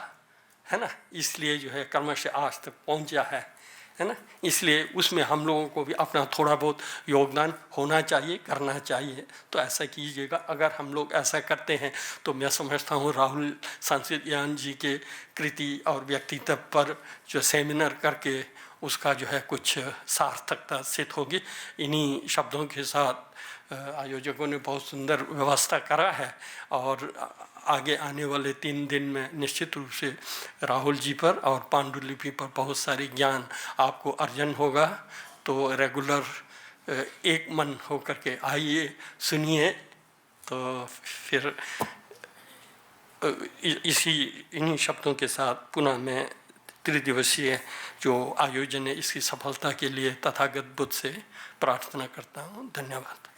है ना, इसलिए जो है क्रमश आज तक पहुँचा है ना। इसलिए उसमें हम लोगों को भी अपना थोड़ा बहुत योगदान होना चाहिए, करना चाहिए। तो ऐसा कीजिएगा। अगर हम लोग ऐसा करते हैं तो मैं समझता हूँ राहुल सांस्कृतियान जी के कृति और व्यक्तित्व पर जो सेमिनार करके उसका जो है कुछ सार्थकता सिद्ध होगी। इन्हीं शब्दों के साथ आयोजकों ने बहुत सुंदर व्यवस्था करा है और आगे आने वाले 3 दिन में निश्चित रूप से राहुल जी पर और पांडुलिपि पर बहुत सारे ज्ञान आपको अर्जन होगा। तो रेगुलर एक मन होकर के आइए, सुनिए। तो फिर इन्हीं शब्दों के साथ पुनः मैं त्रिदिवसीय जो आयोजन है इसकी सफलता के लिए तथागत बुद्ध से प्रार्थना करता हूँ। धन्यवाद।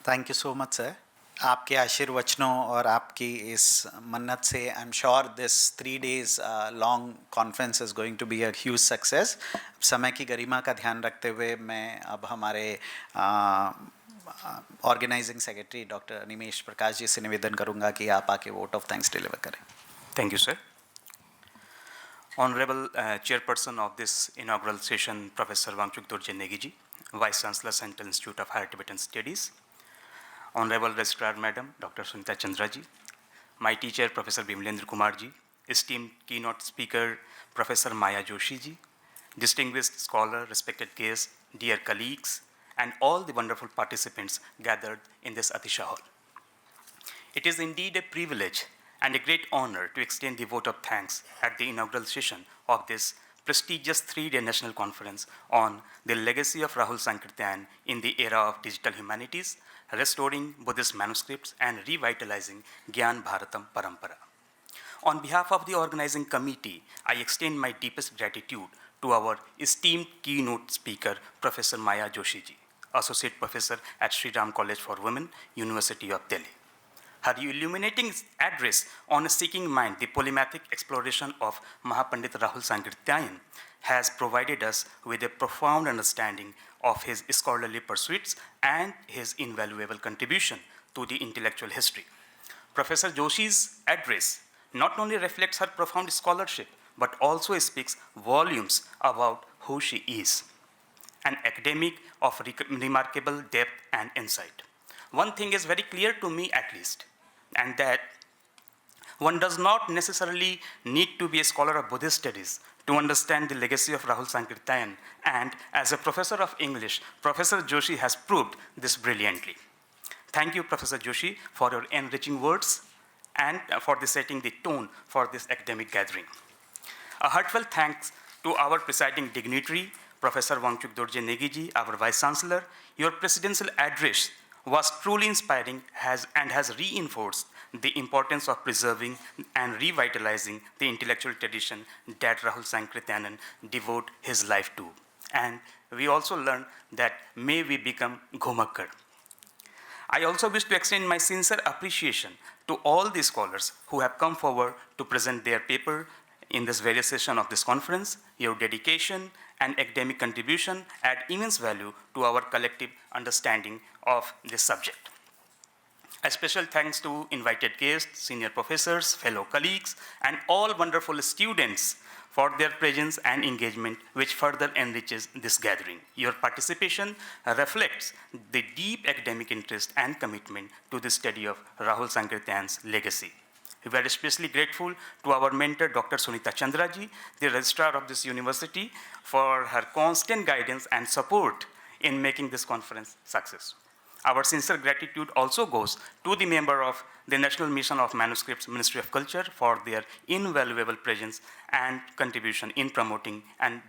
Thank you so much sir. आपके आशीर्वचनों और आपकी इस मन्नत से I am sure this 3 days long conference is going to be a huge success. समय की गरिमा का ध्यान रखते हुए मैं अब हमारे organising secretary doctor Animesh Prakash ji से निवेदन करूंगा कि आप आके वोट ऑफ थैंक्स डिलीवर करें। Thank you, sir. Honorable Chairperson of this inaugural session, Professor Wangchuk Dorje Negiji, Vice Chancellor, Central Institute of Higher Tibetan Studies, Honorable Registrar Madam, Dr. Sunita Chandra ji, my teacher, Professor Bimlendra Kumar ji, esteemed keynote speaker, Professor Maya Joshi ji, distinguished scholar, respected guests, dear colleagues, and all the wonderful participants gathered in this Atisha Hall. It is indeed a privilege and a great honor to extend the vote of thanks at the inaugural session of this prestigious 3-day national conference on the legacy of Rahul Sankirtan in the era of digital humanities, restoring Buddhist manuscripts and revitalizing Gyan Bharatam Parampara. On behalf of the organizing committee, I extend my deepest gratitude to our esteemed keynote speaker, Professor Maya Joshi ji. Associate Professor at Sri Ram College for Women, University of Delhi. Her illuminating address on a seeking mind, the polymathic exploration of Mahapandit Rahul Sankirtyayan, has provided us with a profound understanding of his scholarly pursuits and his invaluable contribution to the intellectual history. Professor Joshi's address not only reflects her profound scholarship, but also speaks volumes about who she is, an academic of remarkable depth and insight. One thing is very clear to me at least, and that one does not necessarily need to be a scholar of Buddhist studies to understand the legacy of Rahul Sankirtyayan, and as a professor of English, Professor Joshi has proved this brilliantly. Thank you, Professor Joshi, for your enriching words and for setting the tone for this academic gathering. A heartfelt thanks to our presiding dignitary, Professor Wangchuk Dorje Negiji, our Vice Chancellor. Your presidential address was truly inspiring and has reinforced the importance of preserving and revitalizing the intellectual tradition that Rahul Sankirtyayan devoted his life to. And we also learned that may we become Ghomakkar. I also wish to extend my sincere appreciation to all the scholars who have come forward to present their paper in this various session of this conference. Your dedication and academic contribution add immense value to our collective understanding of this subject. A special thanks to invited guests, senior professors, fellow colleagues, and all wonderful students for their presence and engagement, which further enriches this gathering. Your participation reflects the deep academic interest and commitment to the study of Rahul Sankirtyayan's legacy. We are especially grateful to our mentor, Dr. Sunita Chandraji, the registrar of this university, for her constant guidance and support in making this conference success. Our sincere gratitude also goes to the member of the National Mission of Manuscripts, Ministry of Culture, for their invaluable presence and contribution in promoting and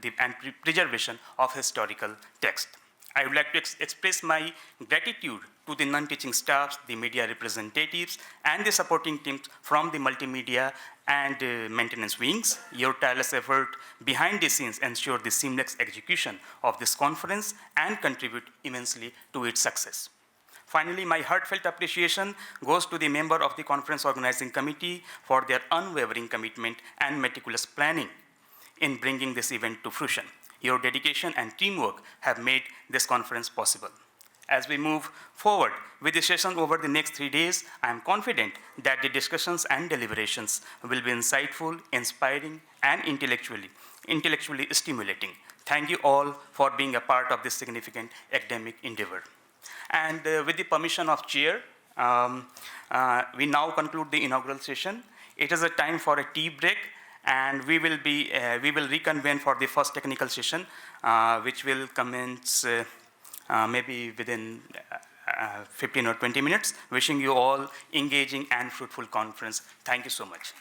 preservation of historical text. I would like to express my gratitude to the non-teaching staffs, the media representatives, and the supporting teams from the multimedia and maintenance wings. Your tireless effort behind the scenes ensure the seamless execution of this conference and contribute immensely to its success. Finally, my heartfelt appreciation goes to the member of the conference organizing committee for their unwavering commitment and meticulous planning in bringing this event to fruition. Your dedication and teamwork have made this conference possible. As we move forward with the session over the next 3 days, I am confident that the discussions and deliberations will be insightful, inspiring, and intellectually stimulating. Thank you all for being a part of this significant academic endeavor. And with the permission of chair, we now conclude the inaugural session. It is a time for a tea break, and we will reconvene for the first technical session, which will commence maybe within 15 or 20 minutes. Wishing you all engaging and fruitful conference. Thank you so much.